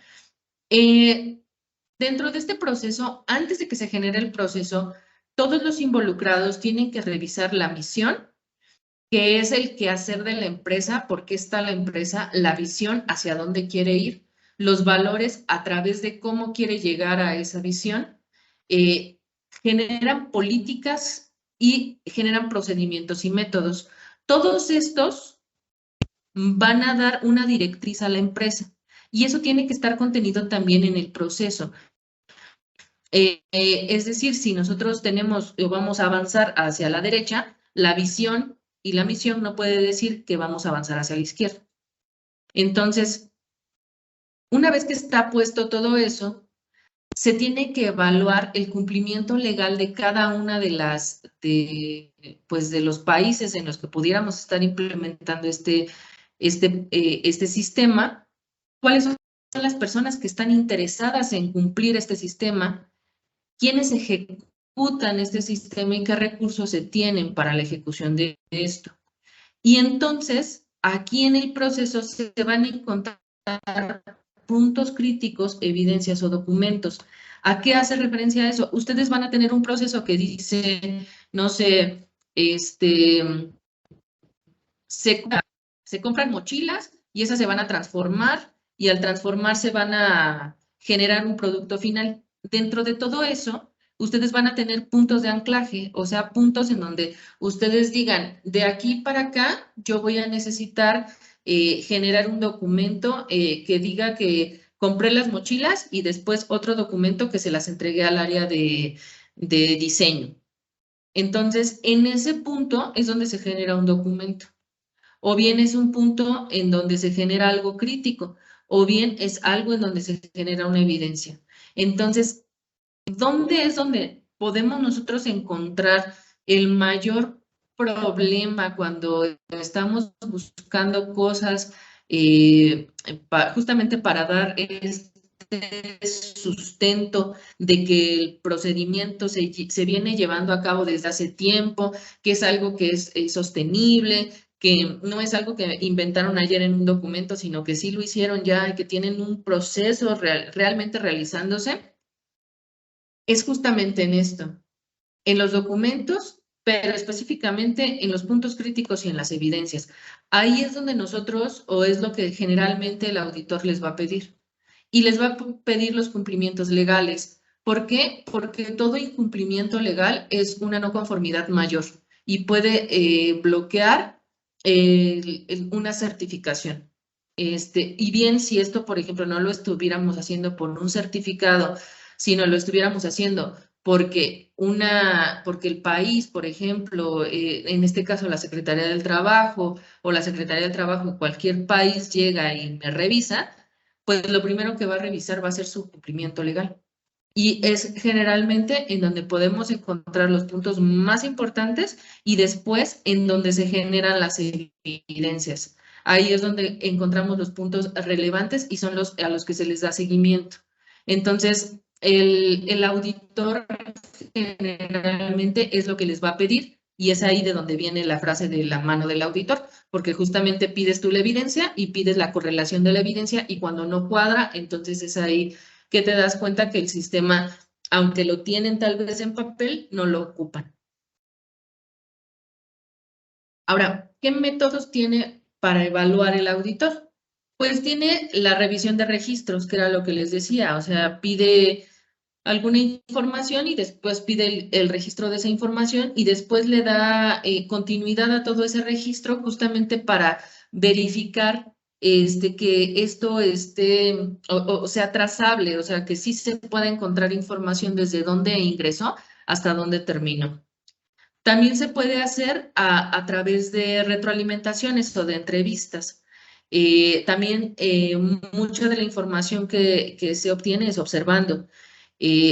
Dentro de este proceso, antes de que se genere el proceso, todos los involucrados tienen que revisar la misión, que es el quehacer de la empresa, por qué está la empresa, la visión, hacia dónde quiere ir, los valores a través de cómo quiere llegar a esa visión, generan políticas y generan procedimientos y métodos. Todos estos van a dar una directriz a la empresa y eso tiene que estar contenido también en el proceso. Es decir, si nosotros tenemos o vamos a avanzar hacia la derecha, la visión y la misión no puede decir que vamos a avanzar hacia la izquierda. Entonces, una vez que está puesto todo eso, se tiene que evaluar el cumplimiento legal de cada una de los países en los que pudiéramos estar implementando este sistema, cuáles son las personas que están interesadas en cumplir este sistema, quiénes ejecutan este sistema y qué recursos se tienen para la ejecución de esto. Y entonces, aquí en el proceso se van a encontrar puntos críticos, evidencias o documentos. ¿A qué hace referencia a eso? Ustedes van a tener un proceso que dice, no sé, se compran mochilas y esas se van a transformar y al transformarse van a generar un producto final. Dentro de todo eso, ustedes van a tener puntos de anclaje, o sea, puntos en donde ustedes digan, de aquí para acá, yo voy a necesitar generar un documento que diga que compré las mochilas y después otro documento que se las entregué al área de diseño. Entonces, en ese punto es donde se genera un documento. O bien es un punto en donde se genera algo crítico, o bien es algo en donde se genera una evidencia. Entonces, ¿dónde es donde podemos nosotros encontrar el mayor problema cuando estamos buscando cosas justamente para dar este sustento de que el procedimiento se viene llevando a cabo desde hace tiempo, que es algo que es sostenible, que no es algo que inventaron ayer en un documento, sino que sí lo hicieron ya y que tienen un proceso realmente realizándose? Es justamente en esto, en los documentos, pero específicamente en los puntos críticos y en las evidencias. Ahí es donde nosotros, o es lo que generalmente el auditor les va a pedir. Y les va a pedir los cumplimientos legales. ¿Por qué? Porque todo incumplimiento legal es una no conformidad mayor y puede bloquear una certificación. Y bien, si esto, por ejemplo, no lo estuviéramos haciendo por un certificado, sino lo estuviéramos haciendo porque el país, por ejemplo, en este caso la Secretaría del Trabajo o la Secretaría del Trabajo en cualquier país llega y me revisa, pues lo primero que va a revisar va a ser su cumplimiento legal. Y es generalmente en donde podemos encontrar los puntos más importantes y después en donde se generan las evidencias. Ahí es donde encontramos los puntos relevantes y son los a los que se les da seguimiento. Entonces, el auditor generalmente es lo que les va a pedir y es ahí de donde viene la frase de la mano del auditor, porque justamente pides tú la evidencia y pides la correlación de la evidencia y cuando no cuadra, entonces es ahí que te das cuenta que el sistema, aunque lo tienen tal vez en papel, no lo ocupan. Ahora, ¿qué métodos tiene para evaluar el auditor? Pues tiene la revisión de registros, que era lo que les decía, o sea, pide alguna información y después pide el registro de esa información y después le da continuidad a todo ese registro justamente para verificar que esto o sea trazable, o sea, que sí se pueda encontrar información desde dónde ingresó hasta dónde terminó. También se puede hacer a través de retroalimentaciones o de entrevistas. También mucha de la información que se obtiene es observando.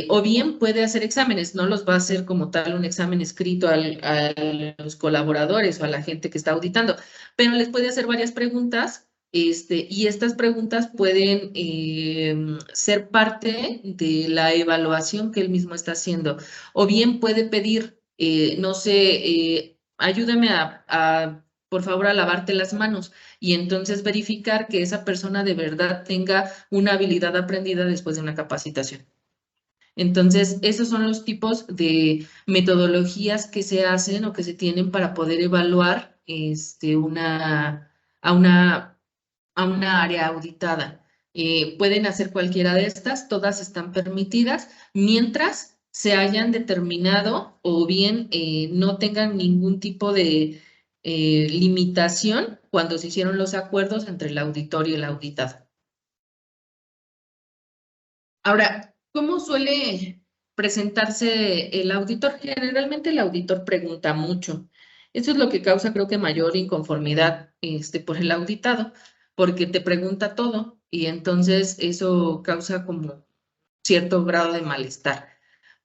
O bien puede hacer exámenes, no los va a hacer como tal un examen escrito a los colaboradores o a la gente que está auditando, pero les puede hacer varias preguntas y estas preguntas pueden ser parte de la evaluación que él mismo está haciendo. O bien puede pedir, no sé, ayúdame por favor, a lavarte las manos y entonces verificar que esa persona de verdad tenga una habilidad aprendida después de una capacitación. Entonces, esos son los tipos de metodologías que se hacen o que se tienen para poder evaluar a una área auditada. Pueden hacer cualquiera de estas, todas están permitidas, mientras se hayan determinado o bien no tengan ningún tipo de limitación cuando se hicieron los acuerdos entre el auditor y el auditado. Ahora, ¿cómo suele presentarse el auditor? Generalmente el auditor pregunta mucho. Eso es lo que causa, creo que, mayor inconformidad por el auditado, porque te pregunta todo y entonces eso causa como cierto grado de malestar.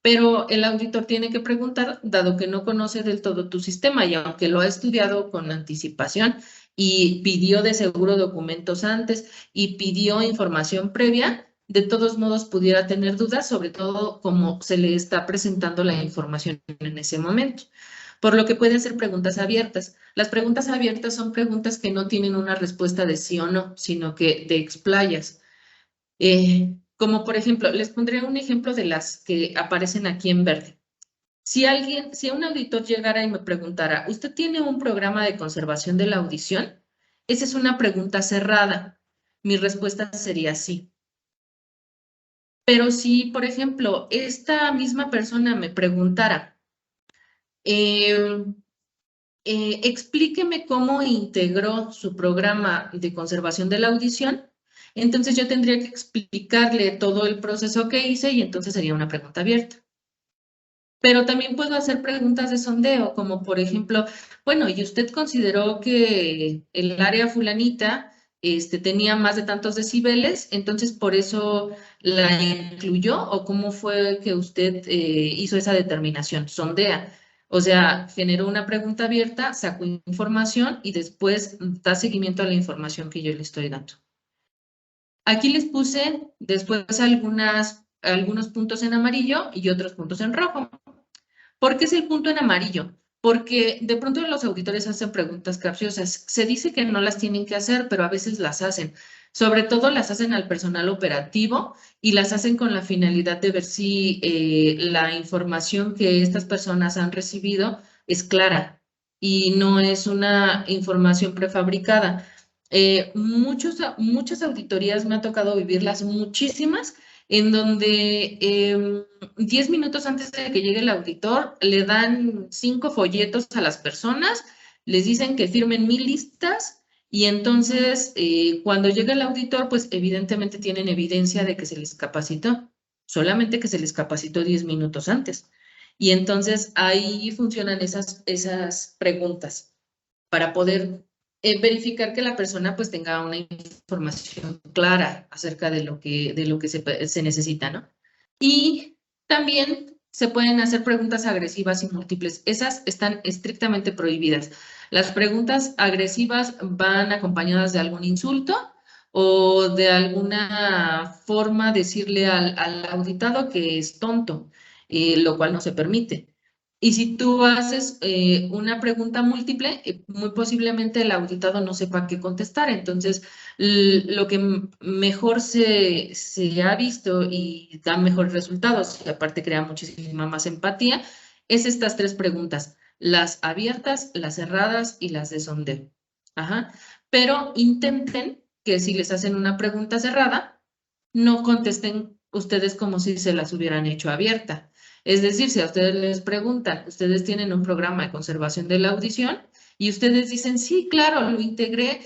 Pero el auditor tiene que preguntar, dado que no conoce del todo tu sistema y aunque lo ha estudiado con anticipación y pidió de seguro documentos antes y pidió información previa, de todos modos pudiera tener dudas, sobre todo cómo se le está presentando la información en ese momento. Por lo que pueden ser preguntas abiertas. Las preguntas abiertas son preguntas que no tienen una respuesta de sí o no, sino que te explayas. Como por ejemplo, les pondré un ejemplo de las que aparecen aquí en verde. Si un auditor llegara y me preguntara, ¿usted tiene un programa de conservación de la audición? Esa es una pregunta cerrada. Mi respuesta sería sí. Pero si, por ejemplo, esta misma persona me preguntara, explíqueme cómo integró su programa de conservación de la audición, entonces yo tendría que explicarle todo el proceso que hice y entonces sería una pregunta abierta. Pero también puedo hacer preguntas de sondeo, como por ejemplo, bueno, ¿y usted consideró que el área fulanita tenía más de tantos decibeles, entonces por eso la incluyó? ¿O cómo fue que usted hizo esa determinación? Sondea. O sea, generó una pregunta abierta, sacó información y después da seguimiento a la información que yo le estoy dando. Aquí les puse después algunos puntos en amarillo y otros puntos en rojo. ¿Por qué es el punto en amarillo? Porque de pronto los auditores hacen preguntas capciosas. Se dice que no las tienen que hacer, pero a veces las hacen. Sobre todo las hacen al personal operativo y las hacen con la finalidad de ver si la información que estas personas han recibido es clara y no es una información prefabricada. Muchas auditorías me ha tocado vivirlas, muchísimas, en donde 10 minutos antes de que llegue el auditor le dan 5 folletos a las personas, les dicen que firmen 1000 listas y entonces cuando llega el auditor, pues evidentemente tienen evidencia de que se les capacitó, solamente que se les capacitó 10 minutos antes. Y entonces ahí funcionan esas preguntas para poder verificar que la persona pues tenga una información clara acerca de lo que se necesita, ¿no? Y también se pueden hacer preguntas agresivas y múltiples. Esas están estrictamente prohibidas. Las preguntas agresivas van acompañadas de algún insulto o de alguna forma decirle al auditado que es tonto, lo cual no se permite. Y si tú haces una pregunta múltiple, muy posiblemente el auditado no sepa qué contestar. Entonces, lo que mejor se ha visto y da mejores resultados, y aparte crea muchísima más empatía, es estas 3 preguntas, las abiertas, las cerradas y las de sondeo. Ajá. Pero intenten que si les hacen una pregunta cerrada, no contesten ustedes como si se las hubieran hecho abierta. Es decir, si a ustedes les preguntan, ustedes tienen un programa de conservación de la audición y ustedes dicen, sí, claro, lo integré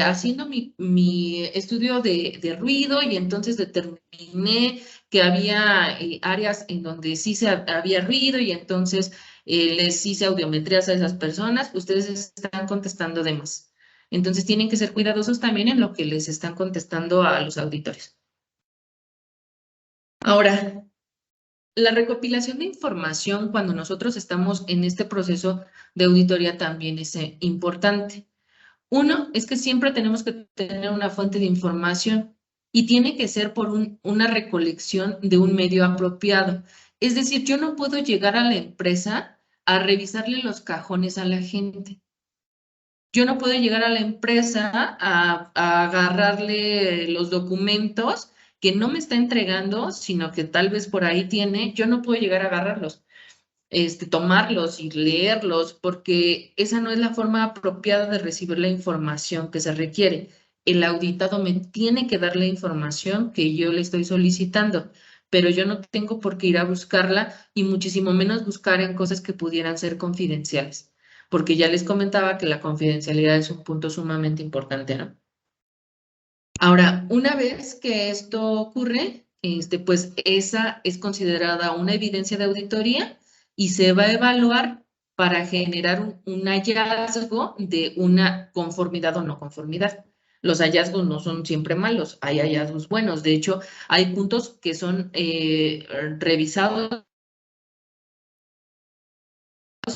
haciendo mi estudio de ruido y entonces determiné que había áreas en donde sí había ruido y entonces les hice audiometrías a esas personas, ustedes están contestando de más. Entonces tienen que ser cuidadosos también en lo que les están contestando a los auditores. Ahora, la recopilación de información cuando nosotros estamos en este proceso de auditoría también es importante. Uno, es que siempre tenemos que tener una fuente de información y tiene que ser por una recolección de un medio apropiado. Es decir, yo no puedo llegar a la empresa a revisarle los cajones a la gente. Yo no puedo llegar a la empresa a agarrarle los documentos que no me está entregando, sino que tal vez por ahí tiene, yo no puedo llegar a agarrarlos, tomarlos y leerlos, porque esa no es la forma apropiada de recibir la información que se requiere. El auditado me tiene que dar la información que yo le estoy solicitando, pero yo no tengo por qué ir a buscarla y muchísimo menos buscar en cosas que pudieran ser confidenciales, porque ya les comentaba que la confidencialidad es un punto sumamente importante, ¿no? Ahora, una vez que esto ocurre, pues esa es considerada una evidencia de auditoría y se va a evaluar para generar un hallazgo de una conformidad o no conformidad. Los hallazgos no son siempre malos, hay hallazgos buenos. De hecho, hay puntos que son revisados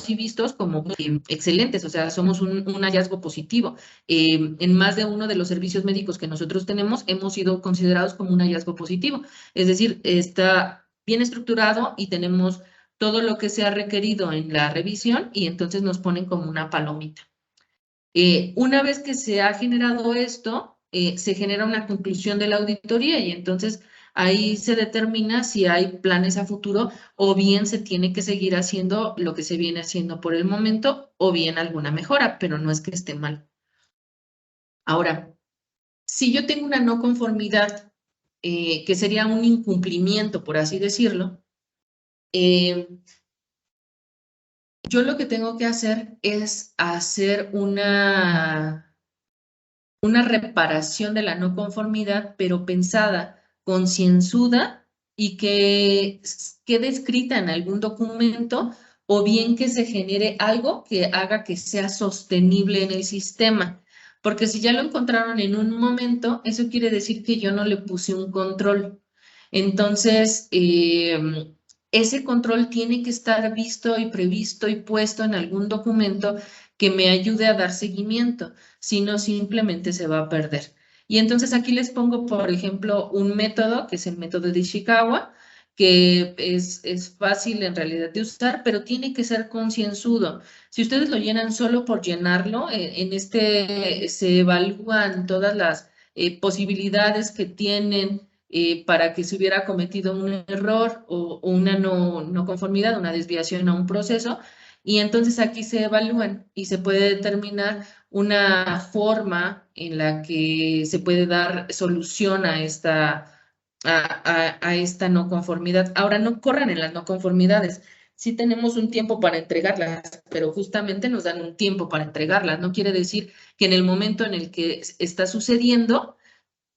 y vistos como excelentes, o sea, somos un hallazgo positivo. En más de uno de los servicios médicos que nosotros tenemos, hemos sido considerados como un hallazgo positivo. Es decir, está bien estructurado y tenemos todo lo que se ha requerido en la revisión y entonces nos ponen como una palomita. Una vez que se ha generado esto, se genera una conclusión de la auditoría y entonces ahí se determina si hay planes a futuro o bien se tiene que seguir haciendo lo que se viene haciendo por el momento o bien alguna mejora, pero no es que esté mal. Ahora, si yo tengo una no conformidad, que sería un incumplimiento, por así decirlo, yo lo que tengo que hacer es hacer una reparación de la no conformidad, pero pensada, concienzuda y que quede escrita en algún documento o bien que se genere algo que haga que sea sostenible en el sistema. Porque si ya lo encontraron en un momento, eso quiere decir que yo no le puse un control. Entonces, ese control tiene que estar visto y previsto y puesto en algún documento que me ayude a dar seguimiento, si no simplemente se va a perder. Y entonces aquí les pongo, por ejemplo, un método, que es el método de Ishikawa, que es fácil en realidad de usar, pero tiene que ser concienzudo. Si ustedes lo llenan solo por llenarlo, en este se evalúan todas las posibilidades que tienen para que se hubiera cometido un error o una no conformidad, una desviación a un proceso, y entonces aquí se evalúan y se puede determinar una forma en la que se puede dar solución a esta no conformidad. Ahora, no corran en las no conformidades. Sí tenemos un tiempo para entregarlas, pero justamente nos dan un tiempo para entregarlas. No quiere decir que en el momento en el que está sucediendo,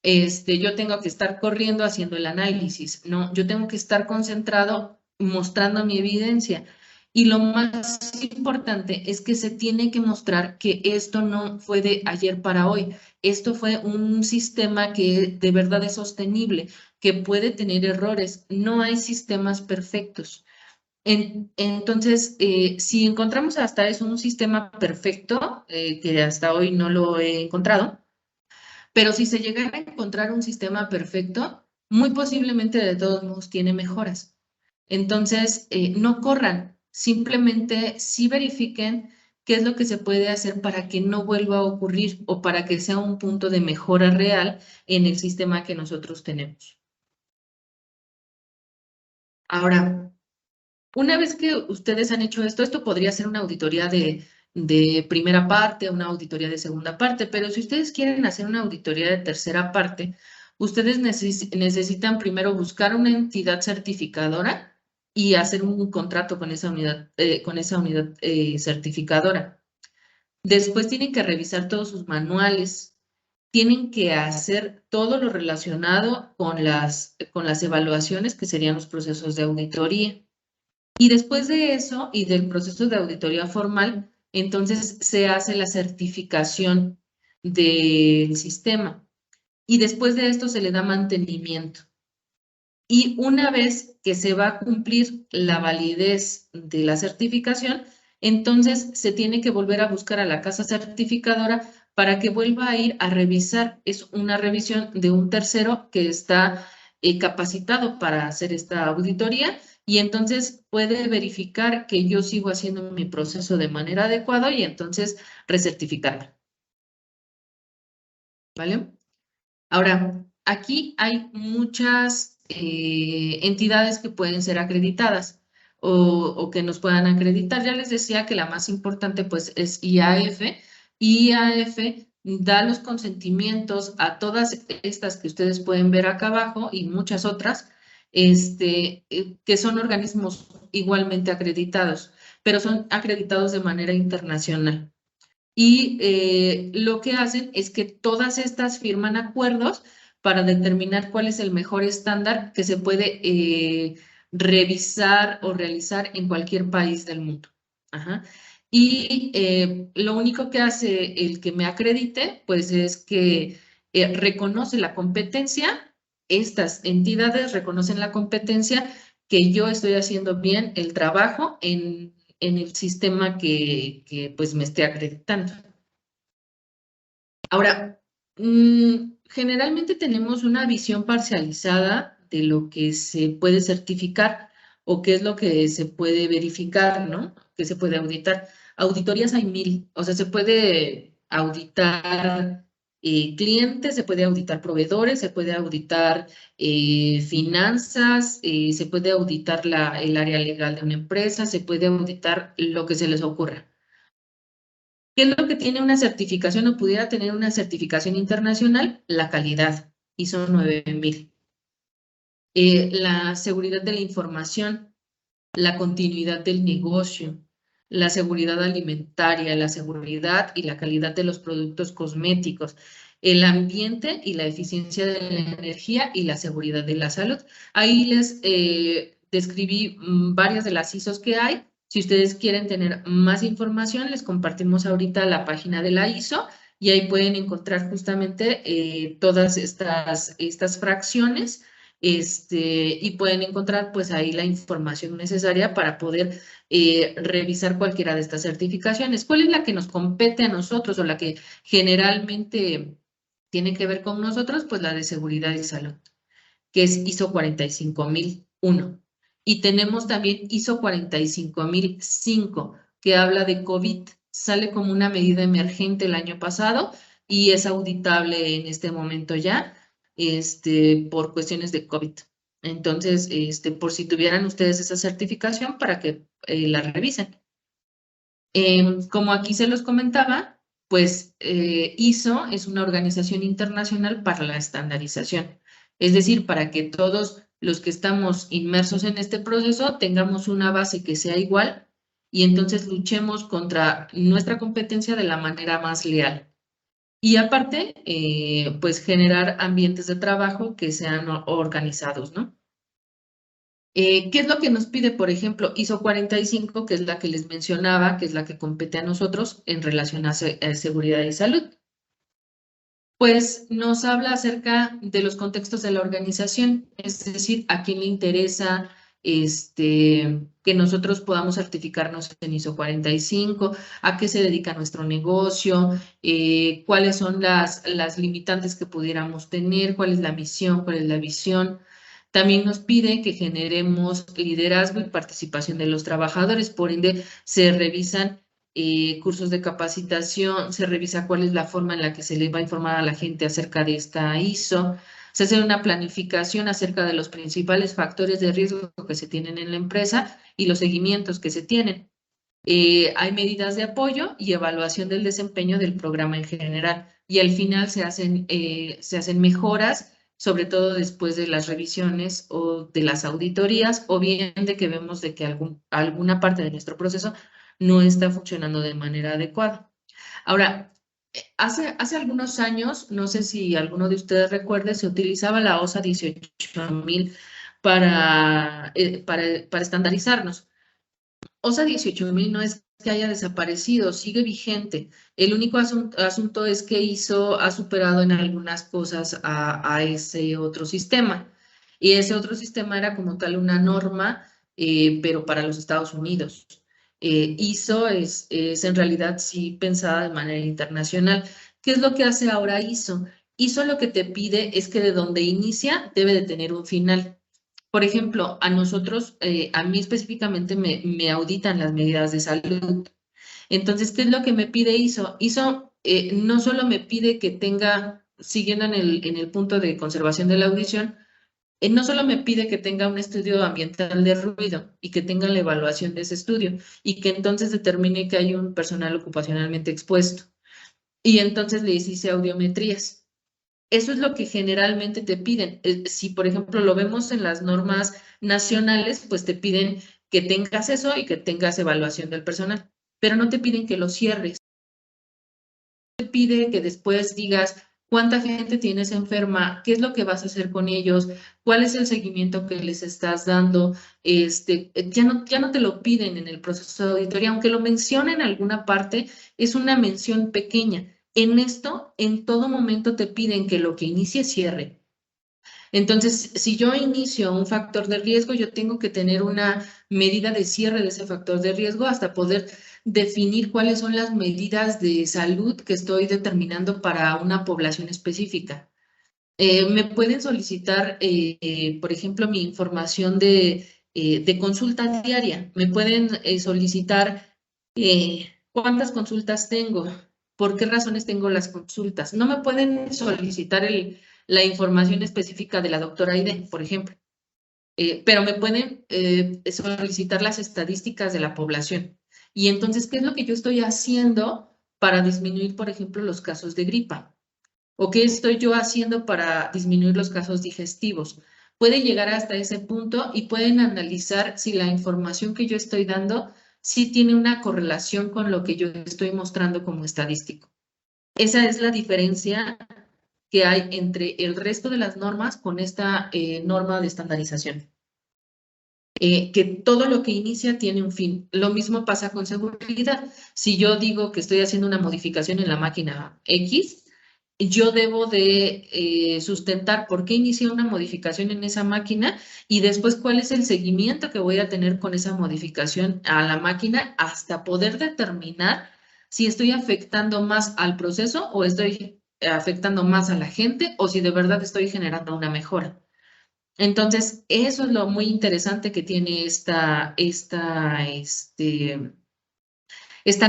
yo tengo que estar corriendo haciendo el análisis. No, yo tengo que estar concentrado mostrando mi evidencia. Y lo más importante es que se tiene que mostrar que esto no fue de ayer para hoy. Esto fue un sistema que de verdad es sostenible, que puede tener errores. No hay sistemas perfectos. Entonces, si encontramos hasta eso un sistema perfecto, que hasta hoy no lo he encontrado, pero si se llegara a encontrar un sistema perfecto, muy posiblemente de todos modos tiene mejoras. Entonces, no corran, simplemente sí verifiquen qué es lo que se puede hacer para que no vuelva a ocurrir o para que sea un punto de mejora real en el sistema que nosotros tenemos. Ahora, una vez que ustedes han hecho esto, esto podría ser una auditoría de primera parte, una auditoría de segunda parte, pero si ustedes quieren hacer una auditoría de tercera parte, ustedes necesitan primero buscar una entidad certificadora y hacer un contrato con esa unidad certificadora. Después tienen que revisar todos sus manuales, tienen que hacer todo lo relacionado con las evaluaciones, que serían los procesos de auditoría. Y después de eso y del proceso de auditoría formal, entonces se hace la certificación del sistema. Y después de esto se le da mantenimiento. Y una vez que se va a cumplir la validez de la certificación, entonces se tiene que volver a buscar a la casa certificadora para que vuelva a ir a revisar. Es una revisión de un tercero que está capacitado para hacer esta auditoría y entonces puede verificar que yo sigo haciendo mi proceso de manera adecuada y entonces recertificarla. ¿Vale? Ahora, aquí hay muchas entidades que pueden ser acreditadas o que nos puedan acreditar. Ya les decía que la más importante pues es IAF. IAF da los consentimientos a todas estas que ustedes pueden ver acá abajo y muchas otras, que son organismos igualmente acreditados, pero son acreditados de manera internacional. Y lo que hacen es que todas estas firman acuerdos para determinar cuál es el mejor estándar que se puede revisar o realizar en cualquier país del mundo. Ajá. Y lo único que hace el que me acredite, pues es que reconoce la competencia, estas entidades reconocen la competencia, que yo estoy haciendo bien el trabajo en el sistema que pues me esté acreditando. Ahora, generalmente tenemos una visión parcializada de lo que se puede certificar o qué es lo que se puede verificar, ¿no? Que se puede auditar. Auditorías hay 1000, o sea, se puede auditar clientes, se puede auditar proveedores, se puede auditar finanzas, se puede auditar el área legal de una empresa, se puede auditar lo que se les ocurra. ¿Qué es lo que tiene una certificación o pudiera tener una certificación internacional? La calidad, ISO 9000. La seguridad de la información, la continuidad del negocio, la seguridad alimentaria, la seguridad y la calidad de los productos cosméticos, el ambiente y la eficiencia de la energía y la seguridad de la salud. Ahí les describí varias de las ISOs que hay. Si ustedes quieren tener más información, les compartimos ahorita la página de la ISO y ahí pueden encontrar justamente todas estas fracciones y pueden encontrar pues ahí la información necesaria para poder revisar cualquiera de estas certificaciones. ¿Cuál es la que nos compete a nosotros o la que generalmente tiene que ver con nosotros? Pues la de seguridad y salud, que es ISO 45001. Y tenemos también ISO 45005, que habla de COVID. Sale como una medida emergente el año pasado y es auditable en este momento ya, por cuestiones de COVID. Entonces, por si tuvieran ustedes esa certificación para que la revisen. Como aquí se los comentaba, pues ISO es una organización internacional para la estandarización. Es decir, para que todos los que estamos inmersos en este proceso tengamos una base que sea igual y entonces luchemos contra nuestra competencia de la manera más leal. Y aparte, pues generar ambientes de trabajo que sean organizados, ¿no? ¿Qué es lo que nos pide, por ejemplo, ISO 45, que es la que les mencionaba, que es la que compete a nosotros en relación a seguridad y salud? Pues nos habla acerca de los contextos de la organización, es decir, a quién le interesa que nosotros podamos certificarnos en ISO 45, a qué se dedica nuestro negocio, cuáles son las limitantes que pudiéramos tener, cuál es la misión, cuál es la visión. También nos pide que generemos liderazgo y participación de los trabajadores, por ende se revisan cursos de capacitación, se revisa cuál es la forma en la que se le va a informar a la gente acerca de esta ISO, se hace una planificación acerca de los principales factores de riesgo que se tienen en la empresa y los seguimientos que se tienen. Hay medidas de apoyo y evaluación del desempeño del programa en general y al final se hacen mejoras, sobre todo después de las revisiones o de las auditorías o bien de que vemos de que alguna parte de nuestro proceso no está funcionando de manera adecuada. Ahora, hace algunos años, no sé si alguno de ustedes recuerde, se utilizaba la OSA 18000 para estandarizarnos. OSA 18000 no es que haya desaparecido, sigue vigente. El único asunto es que ha superado en algunas cosas a ese otro sistema. Y ese otro sistema era como tal una norma, pero para los Estados Unidos. ISO es en realidad sí pensada de manera internacional. ¿Qué es lo que hace ahora ISO? ISO lo que te pide es que de donde inicia debe de tener un final. Por ejemplo, a nosotros, a mí específicamente me auditan las medidas de salud. Entonces, ¿qué es lo que me pide ISO? ISO no solo me pide que tenga, siguiendo en el punto de conservación de la audición, no solo me pide que tenga un estudio ambiental de ruido y que tenga la evaluación de ese estudio y que entonces determine que hay un personal ocupacionalmente expuesto. Y entonces le hice audiometrías. Eso es lo que generalmente te piden. Si, por ejemplo, lo vemos en las normas nacionales, pues te piden que tengas eso y que tengas evaluación del personal, pero no te piden que lo cierres. Te pide que después digas, cuánta gente tienes enferma, qué es lo que vas a hacer con ellos, cuál es el seguimiento que les estás dando. Ya no te lo piden en el proceso de auditoría, aunque lo mencionen en alguna parte, es una mención pequeña. En esto, en todo momento te piden que lo que inicie cierre. Entonces, si yo inicio un factor de riesgo, yo tengo que tener una medida de cierre de ese factor de riesgo hasta poder definir cuáles son las medidas de salud que estoy determinando para una población específica. Me pueden solicitar, por ejemplo, mi información de consulta diaria. Me pueden solicitar cuántas consultas tengo, por qué razones tengo las consultas. No me pueden solicitar la información específica de la doctora Aide, por ejemplo, pero me pueden solicitar las estadísticas de la población. Y entonces, ¿qué es lo que yo estoy haciendo para disminuir, por ejemplo, los casos de gripa? ¿O qué estoy yo haciendo para disminuir los casos digestivos? Puede llegar hasta ese punto y pueden analizar si la información que yo estoy dando sí tiene una correlación con lo que yo estoy mostrando como estadístico. Esa es la diferencia que hay entre el resto de las normas con esta norma de estandarización. Que todo lo que inicia tiene un fin. Lo mismo pasa con seguridad. Si yo digo que estoy haciendo una modificación en la máquina X, yo debo de sustentar por qué inicié una modificación en esa máquina y después cuál es el seguimiento que voy a tener con esa modificación a la máquina hasta poder determinar si estoy afectando más al proceso o estoy afectando más a la gente o si de verdad estoy generando una mejora. Entonces, eso es lo muy interesante que tiene esta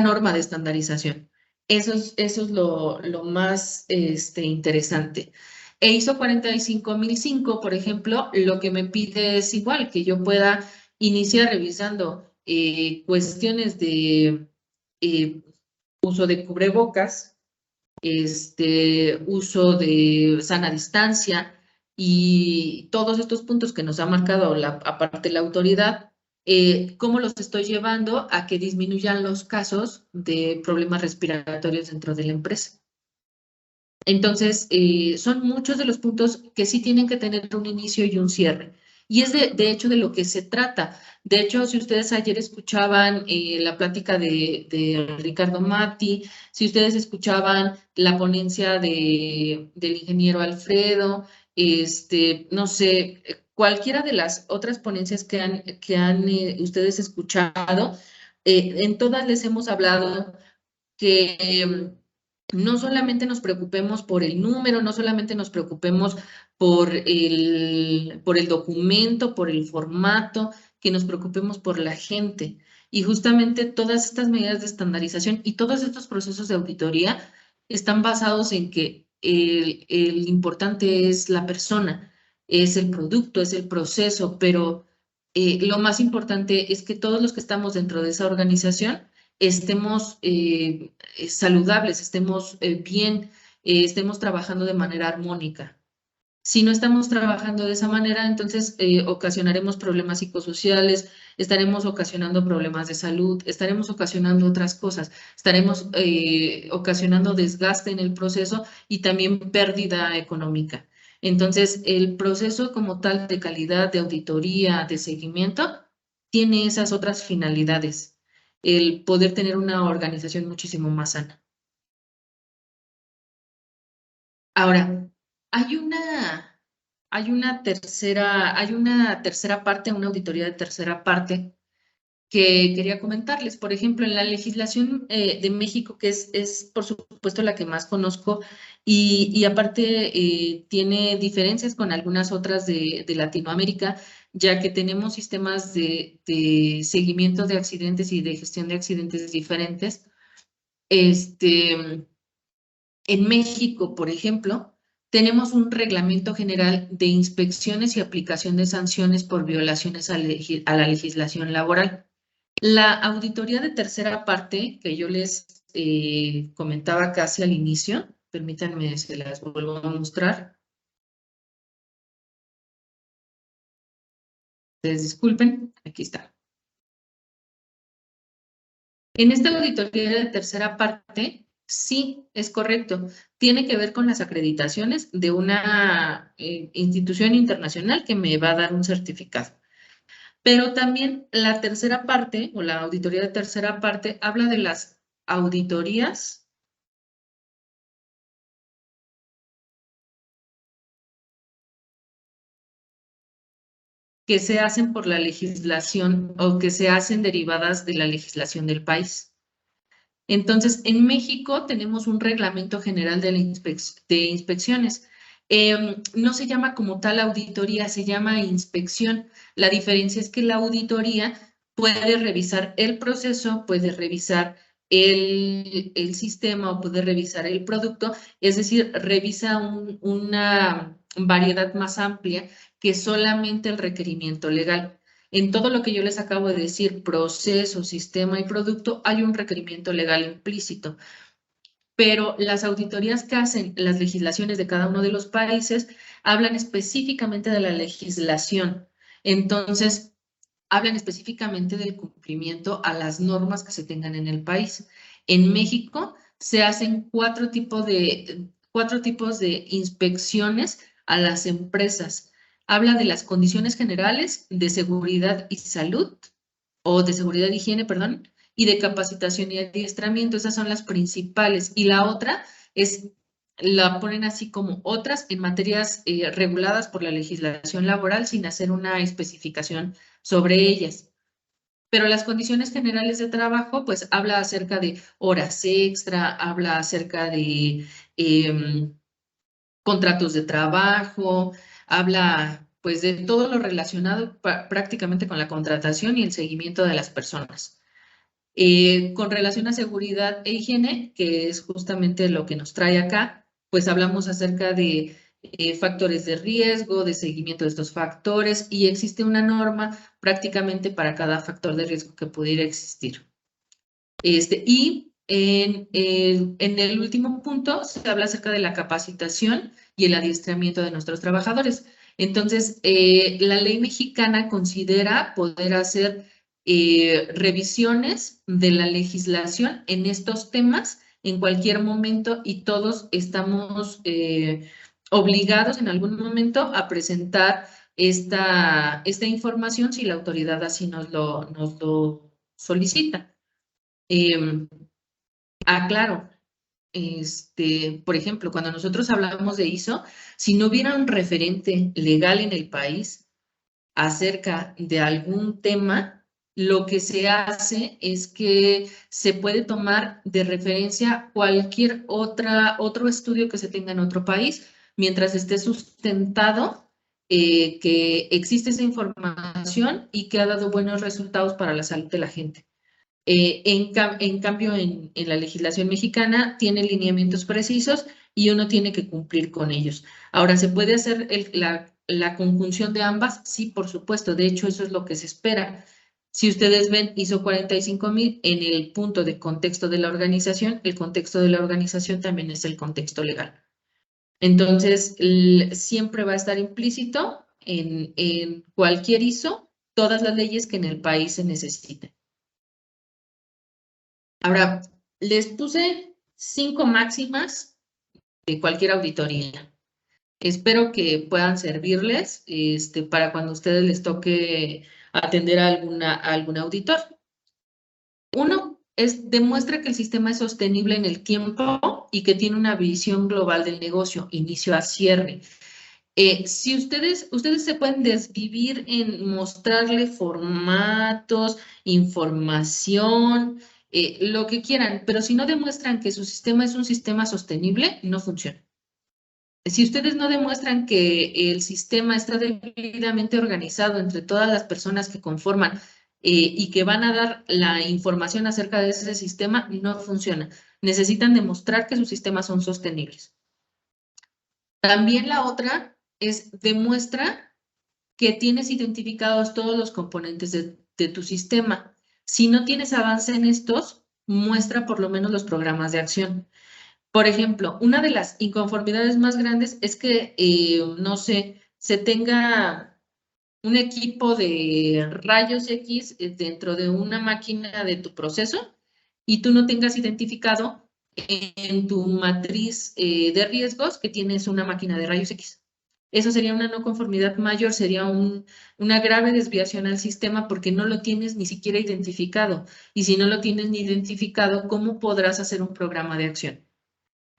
norma de estandarización. Eso es lo más interesante. E ISO 45005, por ejemplo, lo que me pide es igual, que yo pueda iniciar revisando cuestiones de uso de cubrebocas, uso de sana distancia y todos estos puntos que nos ha marcado aparte la autoridad, cómo los estoy llevando a que disminuyan los casos de problemas respiratorios dentro de la empresa. Entonces, son muchos de los puntos que sí tienen que tener un inicio y un cierre. Y es de hecho de lo que se trata. De hecho, si ustedes ayer escuchaban la plática de Ricardo Mati, si ustedes escuchaban la ponencia del ingeniero Alfredo, no sé, cualquiera de las otras ponencias que han ustedes escuchado, en todas les hemos hablado que no solamente nos preocupemos por el número, no solamente nos preocupemos por el documento, por el formato, que nos preocupemos por la gente. Y justamente todas estas medidas de estandarización y todos estos procesos de auditoría están basados en que el importante es la persona, es el producto, es el proceso, pero lo más importante es que todos los que estamos dentro de esa organización estemos saludables, estemos bien, estemos trabajando de manera armónica. Si no estamos trabajando de esa manera, entonces ocasionaremos problemas psicosociales, estaremos ocasionando problemas de salud, estaremos ocasionando otras cosas, estaremos ocasionando desgaste en el proceso y también pérdida económica. Entonces, el proceso como tal de calidad, de auditoría, de seguimiento, tiene esas otras finalidades, el poder tener una organización muchísimo más sana. Ahora, hay una tercera parte, una auditoría de tercera parte que quería comentarles. Por ejemplo, en la legislación de México, que es por supuesto la que más conozco, y aparte tiene diferencias con algunas otras de Latinoamérica, ya que tenemos sistemas de seguimiento de accidentes y de gestión de accidentes diferentes. En México, por ejemplo, tenemos un reglamento general de inspecciones y aplicación de sanciones por violaciones a la legislación laboral. La auditoría de tercera parte que yo les comentaba casi al inicio, permítanme, se las vuelvo a mostrar. Ustedes disculpen, aquí está. En esta auditoría de tercera parte Sí, es correcto. Tiene que ver con las acreditaciones de una institución internacional que me va a dar un certificado. Pero también la tercera parte, o la auditoría de tercera parte, habla de las auditorías que se hacen por la legislación o que se hacen derivadas de la legislación del país. Entonces, en México tenemos un reglamento general de inspecciones. No se llama como tal auditoría, se llama inspección. La diferencia es que la auditoría puede revisar el proceso, puede revisar el sistema o puede revisar el producto, es decir, revisa una variedad más amplia que solamente el requerimiento legal. En todo lo que yo les acabo de decir, proceso, sistema y producto, hay un requerimiento legal implícito. Pero las auditorías que hacen las legislaciones de cada uno de los países hablan específicamente de la legislación. Entonces, hablan específicamente del cumplimiento a las normas que se tengan en el país. En México se hacen cuatro tipos de inspecciones a las empresas. Habla de las condiciones generales de seguridad y salud, o de seguridad y higiene, perdón, y de capacitación y adiestramiento. Esas son las principales. Y la otra la ponen así como otras en materias reguladas por la legislación laboral sin hacer una especificación sobre ellas. Pero las condiciones generales de trabajo, pues habla acerca de horas extra, habla acerca de contratos de trabajo, habla pues de todo lo relacionado prácticamente con la contratación y el seguimiento de las personas. Con relación a seguridad e higiene, que es justamente lo que nos trae acá, pues hablamos acerca de factores de riesgo, de seguimiento de estos factores, y existe una norma prácticamente para cada factor de riesgo que pudiera existir. Y en el último punto se habla acerca de la capacitación y el adiestramiento de nuestros trabajadores. Entonces, la ley mexicana considera poder hacer revisiones de la legislación en estos temas en cualquier momento, y todos estamos obligados en algún momento a presentar esta información si la autoridad así nos lo solicita. Claro, por ejemplo, cuando nosotros hablamos de ISO, si no hubiera un referente legal en el país acerca de algún tema, lo que se hace es que se puede tomar de referencia cualquier otro estudio que se tenga en otro país, mientras esté sustentado que existe esa información y que ha dado buenos resultados para la salud de la gente. En cambio, en la legislación mexicana tiene lineamientos precisos y uno tiene que cumplir con ellos. Ahora, ¿se puede hacer la conjunción de ambas? Sí, por supuesto. De hecho, eso es lo que se espera. Si ustedes ven ISO 45000 en el punto de contexto de la organización, el contexto de la organización también es el contexto legal. Entonces, siempre va a estar implícito en cualquier ISO todas las leyes que en el país se necesiten. Ahora, les puse 5 máximas de cualquier auditoría. Espero que puedan servirles para cuando a ustedes les toque atender a algún auditor. 1 demuestra que el sistema es sostenible en el tiempo y que tiene una visión global del negocio, inicio a cierre. Si ustedes se pueden desvivir en mostrarle formatos, información, lo que quieran, pero si no demuestran que su sistema es un sistema sostenible, no funciona. Si ustedes no demuestran que el sistema está debidamente organizado entre todas las personas que conforman y que van a dar la información acerca de ese sistema, no funciona. Necesitan demostrar que sus sistemas son sostenibles. También la otra demuestra que tienes identificados todos los componentes de tu sistema. Si no tienes avance en estos, muestra por lo menos los programas de acción. Por ejemplo, una de las inconformidades más grandes es que, no sé, se tenga un equipo de rayos X dentro de una máquina de tu proceso y tú no tengas identificado en tu matriz de riesgos que tienes una máquina de rayos X. Eso sería una no conformidad mayor, sería una grave desviación al sistema porque no lo tienes ni siquiera identificado. Y si no lo tienes ni identificado, ¿cómo podrás hacer un programa de acción?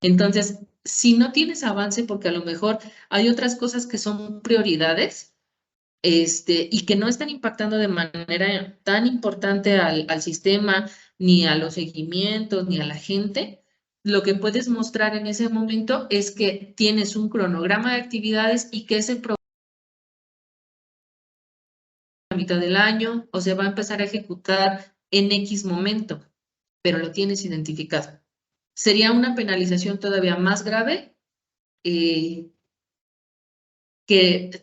Entonces, si no tienes avance, porque a lo mejor hay otras cosas que son prioridades, y que no están impactando de manera tan importante al sistema, ni a los seguimientos, ni a la gente, lo que puedes mostrar en ese momento es que tienes un cronograma de actividades y que ese programa a mitad del año o se va a empezar a ejecutar en X momento, pero lo tienes identificado. Sería una penalización todavía más grave, que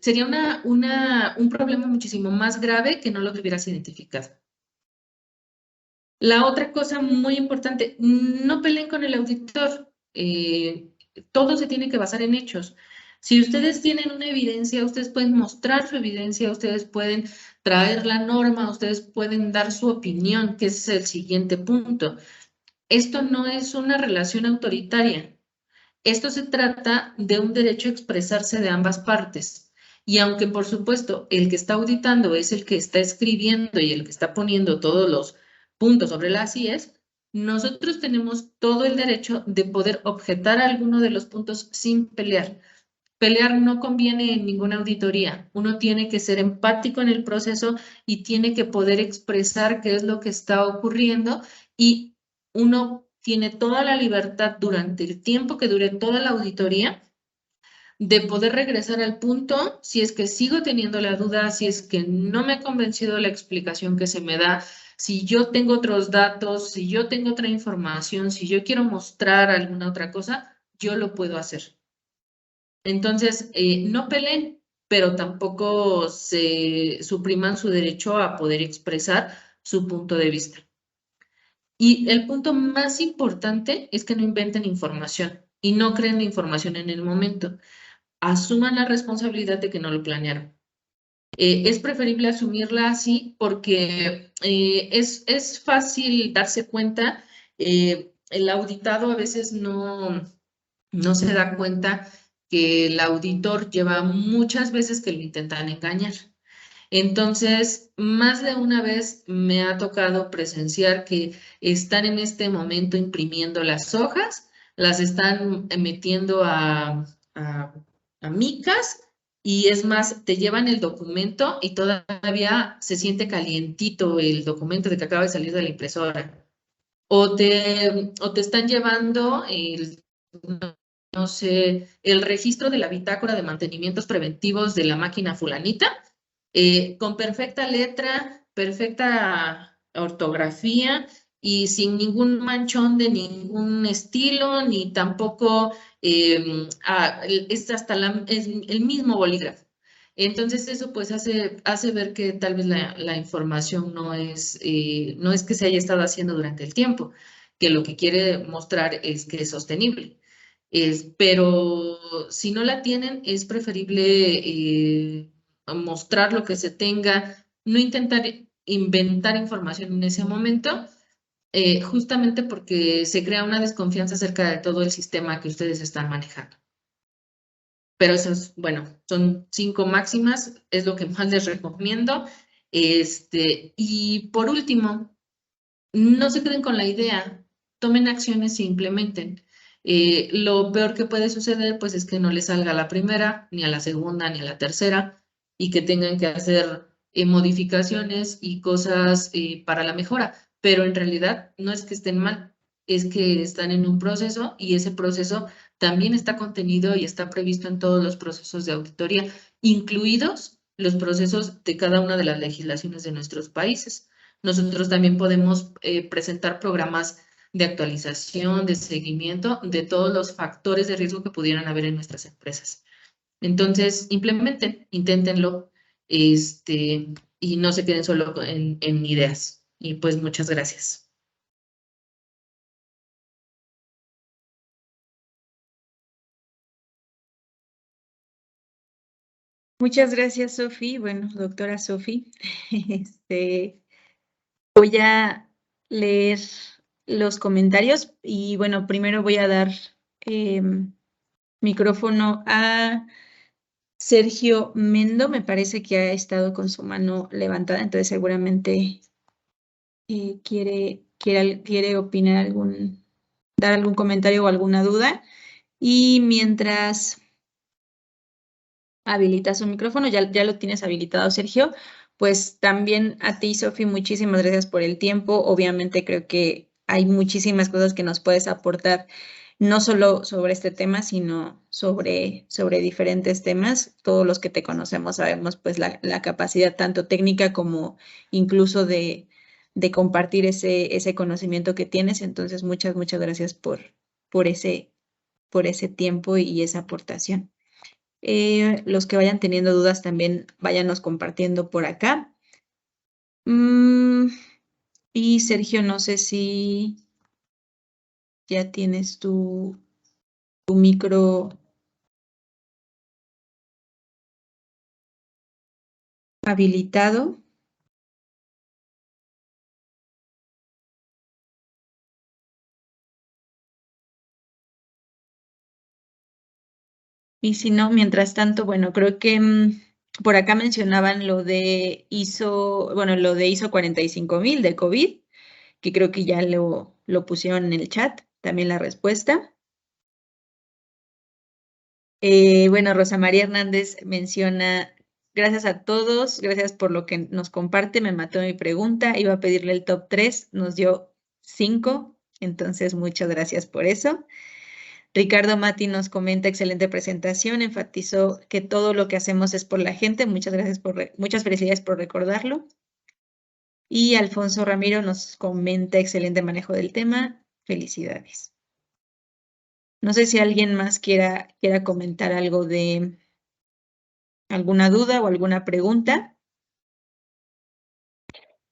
sería un problema muchísimo más grave que no lo tuvieras identificado. La otra cosa muy importante, no peleen con el auditor. Todo se tiene que basar en hechos. Si ustedes tienen una evidencia, ustedes pueden mostrar su evidencia, ustedes pueden traer la norma, ustedes pueden dar su opinión, que es el siguiente punto. Esto no es una relación autoritaria. Esto se trata de un derecho a expresarse de ambas partes. Y aunque, por supuesto, el que está auditando es el que está escribiendo y el que está poniendo todos los puntos sobre las IES, nosotros tenemos todo el derecho de poder objetar alguno de los puntos sin pelear. Pelear no conviene en ninguna auditoría. Uno tiene que ser empático en el proceso y tiene que poder expresar qué es lo que está ocurriendo y uno tiene toda la libertad durante el tiempo que dure toda la auditoría de poder regresar al punto si es que sigo teniendo la duda, si es que no me ha convencido la explicación que se me da, si yo tengo otros datos, si yo tengo otra información, si yo quiero mostrar alguna otra cosa, yo lo puedo hacer. Entonces, no peleen, pero tampoco se supriman su derecho a poder expresar su punto de vista. Y el punto más importante es que no inventen información y no creen la información en el momento. Asuman la responsabilidad de que no lo planearon. Es preferible asumirla así porque es fácil darse cuenta. El auditado a veces no se da cuenta que el auditor lleva muchas veces que lo intentan engañar. Entonces, más de una vez me ha tocado presenciar que están en este momento imprimiendo las hojas, las están metiendo a micas y es más, te llevan el documento y todavía se siente calientito el documento de que acaba de salir de la impresora. O te están llevando no sé, el registro de la bitácora de mantenimientos preventivos de la máquina fulanita, con perfecta letra, perfecta ortografía y sin ningún manchón de ningún estilo, ni tampoco es hasta es el mismo bolígrafo. Entonces eso pues hace ver que tal vez la información no es que se haya estado haciendo durante el tiempo, que lo que quiere mostrar es que es sostenible. Pero si no la tienen, es preferible mostrar lo que se tenga, no intentar inventar información en ese momento, justamente porque se crea una desconfianza acerca de todo el sistema que ustedes están manejando. Pero esas, bueno, son 5 máximas, es lo que más les recomiendo. Y por último, no se queden con la idea, tomen acciones e implementen. Lo peor que puede suceder, pues, es que no les salga a la primera, ni a la segunda, ni a la tercera, y que tengan que hacer modificaciones y cosas para la mejora. Pero en realidad no es que estén mal, es que están en un proceso y ese proceso también está contenido y está previsto en todos los procesos de auditoría, incluidos los procesos de cada una de las legislaciones de nuestros países. Nosotros también podemos presentar programas de actualización, de seguimiento de todos los factores de riesgo que pudieran haber en nuestras empresas. Entonces, implementen, inténtenlo, y no se queden solo en ideas. Y pues muchas gracias. Muchas gracias, Sofi. Bueno, doctora Sofi, voy a leer los comentarios y bueno, primero voy a dar micrófono a Sergio Mendo, me parece que ha estado con su mano levantada, entonces seguramente quiere opinar dar algún comentario o alguna duda. Y mientras habilita su micrófono, ya lo tienes habilitado, Sergio, pues también a ti, Sofi, muchísimas gracias por el tiempo. Obviamente creo que hay muchísimas cosas que nos puedes aportar, no solo sobre este tema, sino sobre diferentes temas. Todos los que te conocemos sabemos pues la capacidad tanto técnica como incluso de compartir ese conocimiento que tienes. Entonces, muchas gracias por ese tiempo y esa aportación. Los que vayan teniendo dudas también váyanos compartiendo por acá. Y Sergio, no sé si ya tienes tu micro habilitado. Y si no, mientras tanto, bueno, creo que por acá mencionaban lo de ISO 45000 de COVID, que creo que ya lo pusieron en el chat, también la respuesta. Bueno, Rosa María Hernández menciona, gracias a todos, gracias por lo que nos comparte, me mató mi pregunta, iba a pedirle el top 3, nos dio 5, entonces muchas gracias por eso. Ricardo Mati nos comenta, excelente presentación, enfatizó que todo lo que hacemos es por la gente, muchas felicidades por recordarlo. Y Alfonso Ramiro nos comenta, excelente manejo del tema, felicidades. No sé si alguien más quiera comentar algo de alguna duda o alguna pregunta.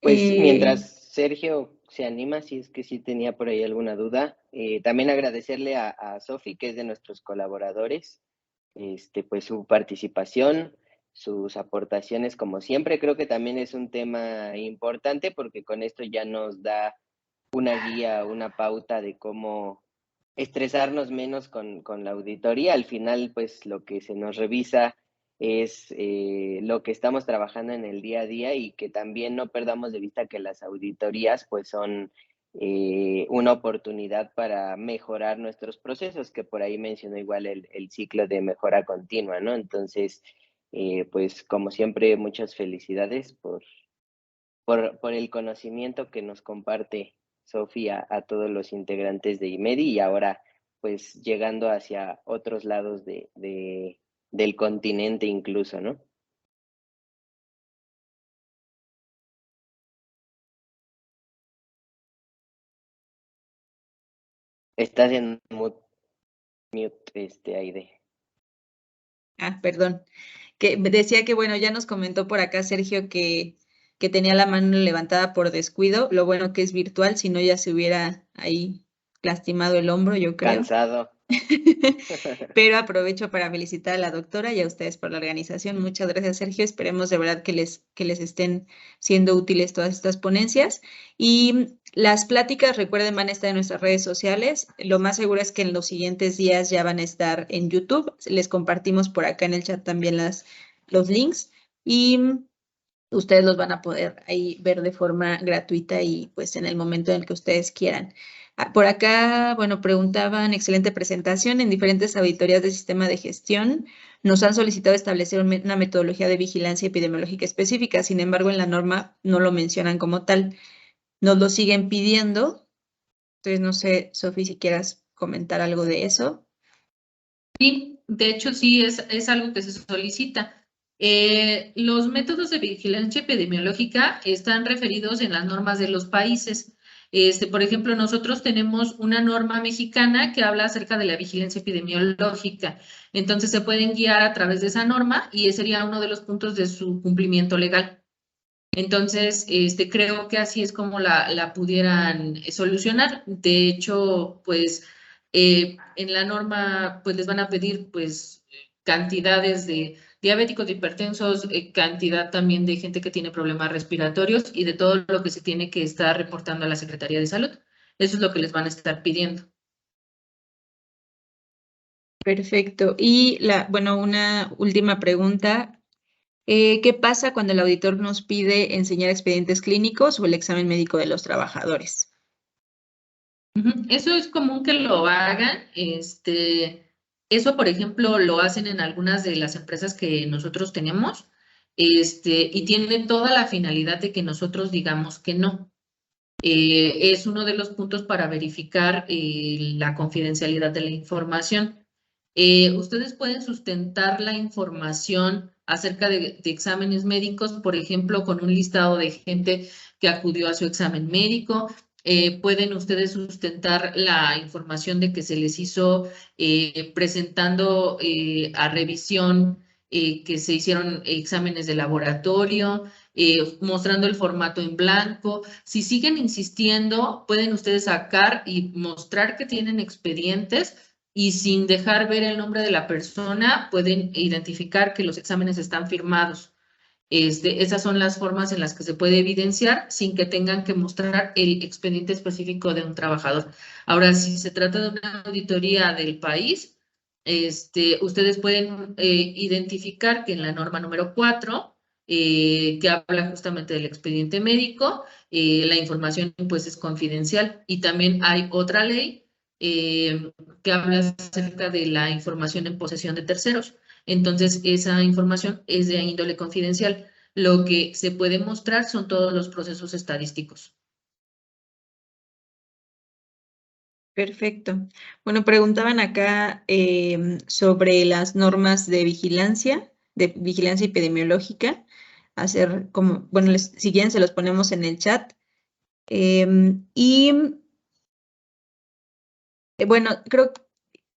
Pues mientras Sergio se anima, si es que sí tenía por ahí alguna duda, también agradecerle a Sofi, que es de nuestros colaboradores, pues su participación, sus aportaciones, como siempre. Creo que también es un tema importante porque con esto ya nos da una guía, una pauta de cómo estresarnos menos con la auditoría. Al final, pues lo que se nos revisa es lo que estamos trabajando en el día a día y que también no perdamos de vista que las auditorías pues son una oportunidad para mejorar nuestros procesos, que por ahí mencionó igual el ciclo de mejora continua, ¿no? Entonces, pues como siempre, muchas felicidades por el conocimiento que nos comparte Sofía a todos los integrantes de IMEDI y ahora pues llegando hacia otros lados del continente incluso, ¿no? Estás en mute, Aide. Perdón. Que decía que, bueno, ya nos comentó por acá Sergio que tenía la mano levantada por descuido. Lo bueno que es virtual, si no ya se hubiera ahí lastimado el hombro, yo creo. Cansado. Pero aprovecho para felicitar a la doctora y a ustedes por la organización. Muchas gracias, Sergio. Esperemos de verdad que les estén siendo útiles todas estas ponencias. Y las pláticas, recuerden, van a estar en nuestras redes sociales. Lo más seguro es que en los siguientes días ya van a estar en YouTube. Les compartimos por acá en el chat también los links y ustedes los van a poder ahí ver de forma gratuita y pues en el momento en el que ustedes quieran. Por acá, bueno, preguntaban, excelente presentación, en diferentes auditorías del sistema de gestión nos han solicitado establecer una metodología de vigilancia epidemiológica específica, sin embargo, en la norma no lo mencionan como tal, nos lo siguen pidiendo. Entonces, no sé, Sofi, si quieras comentar algo de eso. Sí, de hecho sí es algo que se solicita. Los métodos de vigilancia epidemiológica están referidos en las normas de los países. Por ejemplo, nosotros tenemos una norma mexicana que habla acerca de la vigilancia epidemiológica. Entonces se pueden guiar a través de esa norma y ese sería uno de los puntos de su cumplimiento legal. Entonces, creo que así es como la pudieran solucionar. De hecho, pues en la norma pues les van a pedir pues cantidades de diabéticos, de hipertensos, cantidad también de gente que tiene problemas respiratorios y de todo lo que se tiene que estar reportando a la Secretaría de Salud. Eso es lo que les van a estar pidiendo. Perfecto. Y bueno, una última pregunta. ¿Qué pasa cuando el auditor nos pide enseñar expedientes clínicos o el examen médico de los trabajadores? Eso es común que lo hagan. Eso, por ejemplo, lo hacen en algunas de las empresas que nosotros tenemos, y tiene toda la finalidad de que nosotros digamos que no. Es uno de los puntos para verificar la confidencialidad de la información. Ustedes pueden sustentar la información acerca de exámenes médicos, por ejemplo, con un listado de gente que acudió a su examen médico. Pueden ustedes sustentar la información de que se les hizo presentando a revisión que se hicieron exámenes de laboratorio, mostrando el formato en blanco. Si siguen insistiendo, pueden ustedes sacar y mostrar que tienen expedientes y sin dejar ver el nombre de la persona, pueden identificar que los exámenes están firmados. Esas son las formas en las que se puede evidenciar sin que tengan que mostrar el expediente específico de un trabajador. Ahora, si se trata de una auditoría del país, ustedes pueden identificar que en la norma número 4, que habla justamente del expediente médico, la información pues es confidencial, y también hay otra ley que habla acerca de la información en posesión de terceros. Entonces, esa información es de índole confidencial. Lo que se puede mostrar son todos los procesos estadísticos. Perfecto. Bueno, preguntaban acá sobre las normas de vigilancia epidemiológica. Hacer como, bueno, si quieren se los ponemos en el chat. Bueno, creo,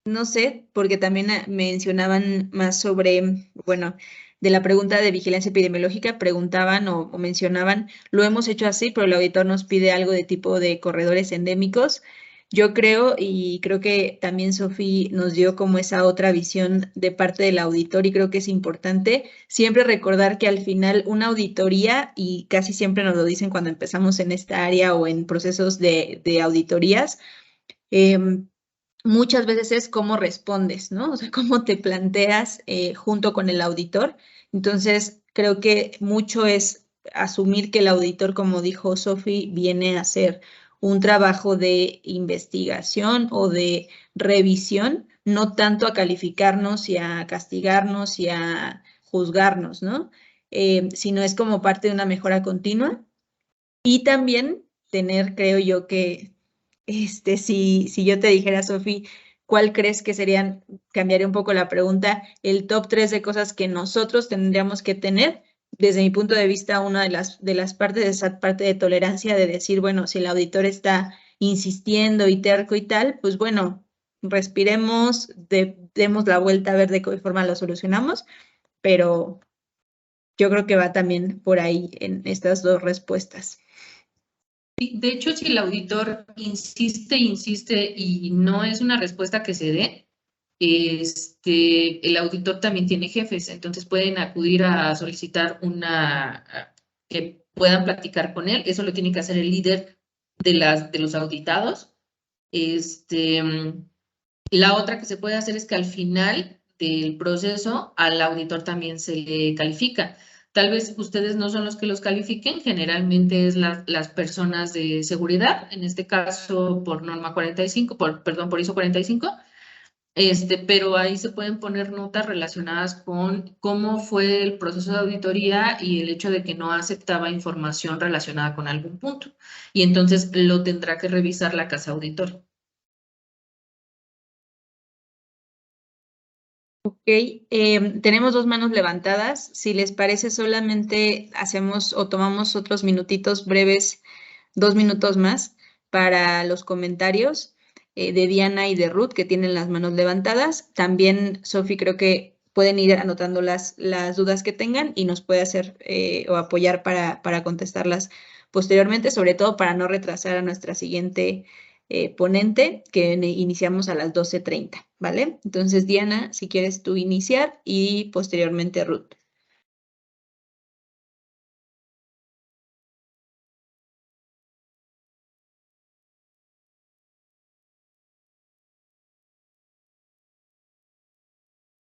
no sé, porque también mencionaban más sobre, bueno, de la pregunta de vigilancia epidemiológica, preguntaban o mencionaban, lo hemos hecho así, pero el auditor nos pide algo de tipo de corredores endémicos. Yo creo, y creo que también Sofi nos dio como esa otra visión de parte del auditor, y creo que es importante siempre recordar que al final una auditoría, y casi siempre nos lo dicen cuando empezamos en esta área o en procesos de auditorías, muchas veces es cómo respondes, ¿no? O sea, cómo te planteas junto con el auditor. Entonces, creo que mucho es asumir que el auditor, como dijo Sofi, viene a hacer un trabajo de investigación o de revisión, no tanto a calificarnos y a castigarnos y a juzgarnos, ¿no? Sino es como parte de una mejora continua. Y también tener, creo yo, que si yo te dijera, Sofi, ¿cuál crees que serían, cambiaría un poco la pregunta, el top 3 de cosas que nosotros tendríamos que tener? Desde mi punto de vista, una de las partes de esa parte de tolerancia de decir, bueno, si el auditor está insistiendo y terco y tal, pues bueno, respiremos, demos la vuelta a ver de qué forma lo solucionamos, pero yo creo que va también por ahí en estas dos respuestas. De hecho, si el auditor insiste y no es una respuesta que se dé, el auditor también tiene jefes, entonces pueden acudir a solicitar que puedan platicar con él. Eso lo tiene que hacer el líder de los auditados. La otra que se puede hacer es que al final del proceso al auditor también se le califica. Tal vez ustedes no son los que los califiquen, generalmente es las personas de seguridad, en este caso por norma 45, por ISO 45, pero ahí se pueden poner notas relacionadas con cómo fue el proceso de auditoría y el hecho de que no aceptaba información relacionada con algún punto. Y entonces lo tendrá que revisar la casa auditor. Ok, tenemos dos manos levantadas. Si les parece, solamente hacemos o tomamos otros minutitos breves, 2 minutos más para los comentarios de Diana y de Ruth, que tienen las manos levantadas. También, Sofi, creo que pueden ir anotando las dudas que tengan y nos puede hacer o apoyar para contestarlas posteriormente, sobre todo para no retrasar a nuestra siguiente ponente, que iniciamos a las 12:30, ¿vale? Entonces, Diana, si quieres tú iniciar y posteriormente Ruth.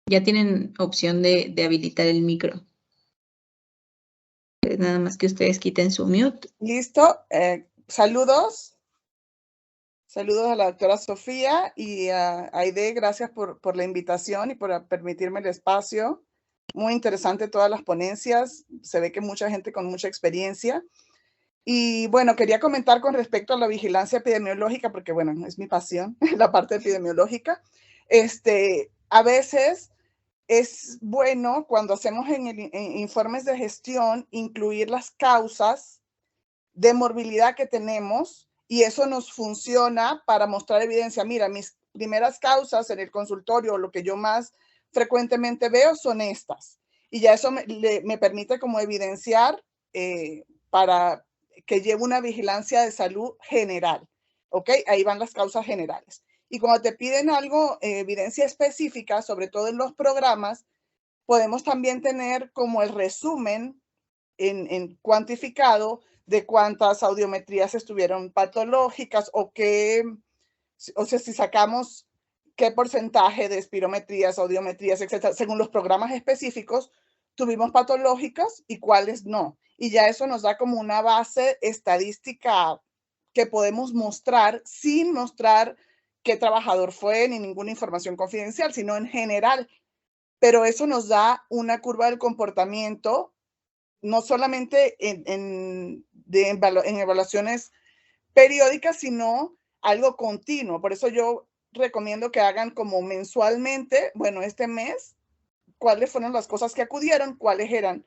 Ya tienen opción de habilitar el micro. Nada más que ustedes quiten su mute. Listo. Saludos. Saludos a la doctora Sofía y a Aide. Gracias por la invitación y por permitirme el espacio. Muy interesante todas las ponencias. Se ve que mucha gente con mucha experiencia. Y bueno, quería comentar con respecto a la vigilancia epidemiológica, porque bueno, es mi pasión, la parte epidemiológica. A veces es bueno cuando hacemos en informes de gestión incluir las causas de morbilidad que tenemos y eso nos funciona para mostrar evidencia. Mira, mis primeras causas en el consultorio, lo que yo más frecuentemente veo son estas. Y ya eso me permite como evidenciar para que lleve una vigilancia de salud general. ¿Ok? Ahí van las causas generales. Y cuando te piden algo, evidencia específica, sobre todo en los programas, podemos también tener como el resumen en cuantificado de cuántas audiometrías estuvieron patológicas o sea, si sacamos qué porcentaje de espirometrías, audiometrías, etcétera, según los programas específicos, tuvimos patológicas y cuáles no. Y ya eso nos da como una base estadística que podemos mostrar sin mostrar qué trabajador fue ni ninguna información confidencial, sino en general. Pero eso nos da una curva del comportamiento no solamente en evaluaciones periódicas, sino algo continuo. Por eso yo recomiendo que hagan como mensualmente, bueno, este mes, cuáles fueron las cosas que acudieron, cuáles eran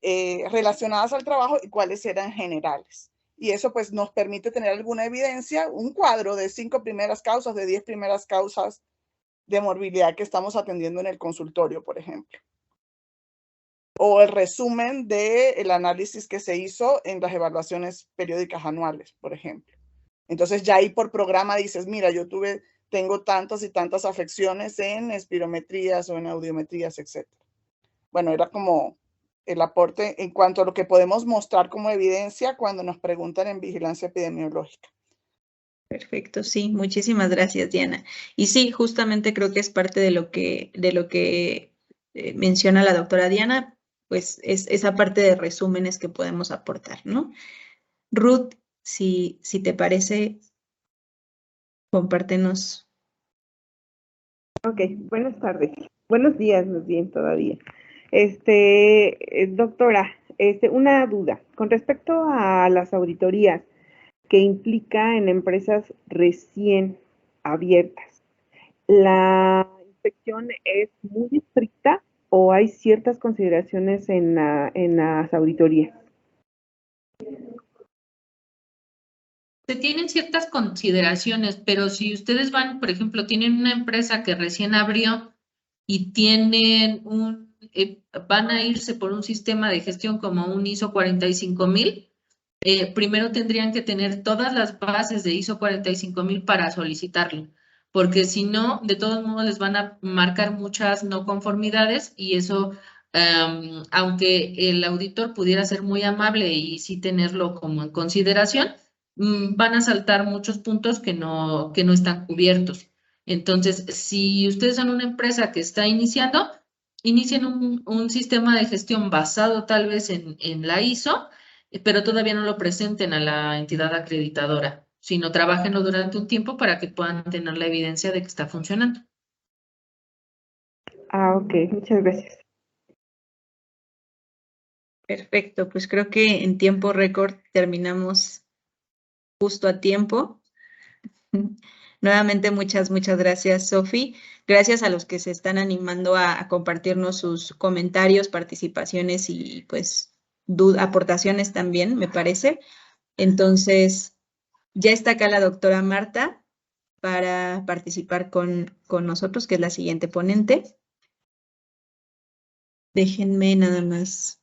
relacionadas al trabajo y cuáles eran generales. Y eso pues nos permite tener alguna evidencia, un cuadro de 5 primeras causas, de 10 primeras causas de morbilidad que estamos atendiendo en el consultorio, por ejemplo. O el resumen del análisis que se hizo en las evaluaciones periódicas anuales, por ejemplo. Entonces ya ahí por programa dices, mira, yo tengo tantas y tantas afecciones en espirometrías o en audiometrías, etc. Bueno, era como el aporte en cuanto a lo que podemos mostrar como evidencia cuando nos preguntan en vigilancia epidemiológica. Perfecto, sí, muchísimas gracias, Diana. Y sí, justamente creo que es parte de lo que menciona la doctora Diana, pues es esa parte de resúmenes que podemos aportar, ¿no? Ruth, si te parece, compártenos. Ok, buenas tardes. Buenos días, más bien todavía. Doctora, una duda. Con respecto a las auditorías que implica en empresas recién abiertas, ¿la inspección es muy estricta o hay ciertas consideraciones en las auditorías? Se tienen ciertas consideraciones, pero si ustedes van, por ejemplo, tienen una empresa que recién abrió y tienen van a irse por un sistema de gestión como un ISO 45000, primero tendrían que tener todas las bases de ISO 45000 para solicitarlo, porque si no, de todos modos les van a marcar muchas no conformidades y eso, aunque el auditor pudiera ser muy amable y sí tenerlo como en consideración, van a saltar muchos puntos que no están cubiertos. Entonces, si ustedes son una empresa que está iniciando, inicien un sistema de gestión basado tal vez en la ISO, pero todavía no lo presenten a la entidad acreditadora, sino trabajenlo durante un tiempo para que puedan tener la evidencia de que está funcionando. Ah, ok, muchas gracias. Perfecto, pues creo que en tiempo récord terminamos justo a tiempo. Nuevamente, muchas gracias, Sofi. Gracias a los que se están animando a compartirnos sus comentarios, participaciones y pues aportaciones también, me parece. Entonces, ya está acá la doctora Marta para participar con nosotros, que es la siguiente ponente. Déjenme nada más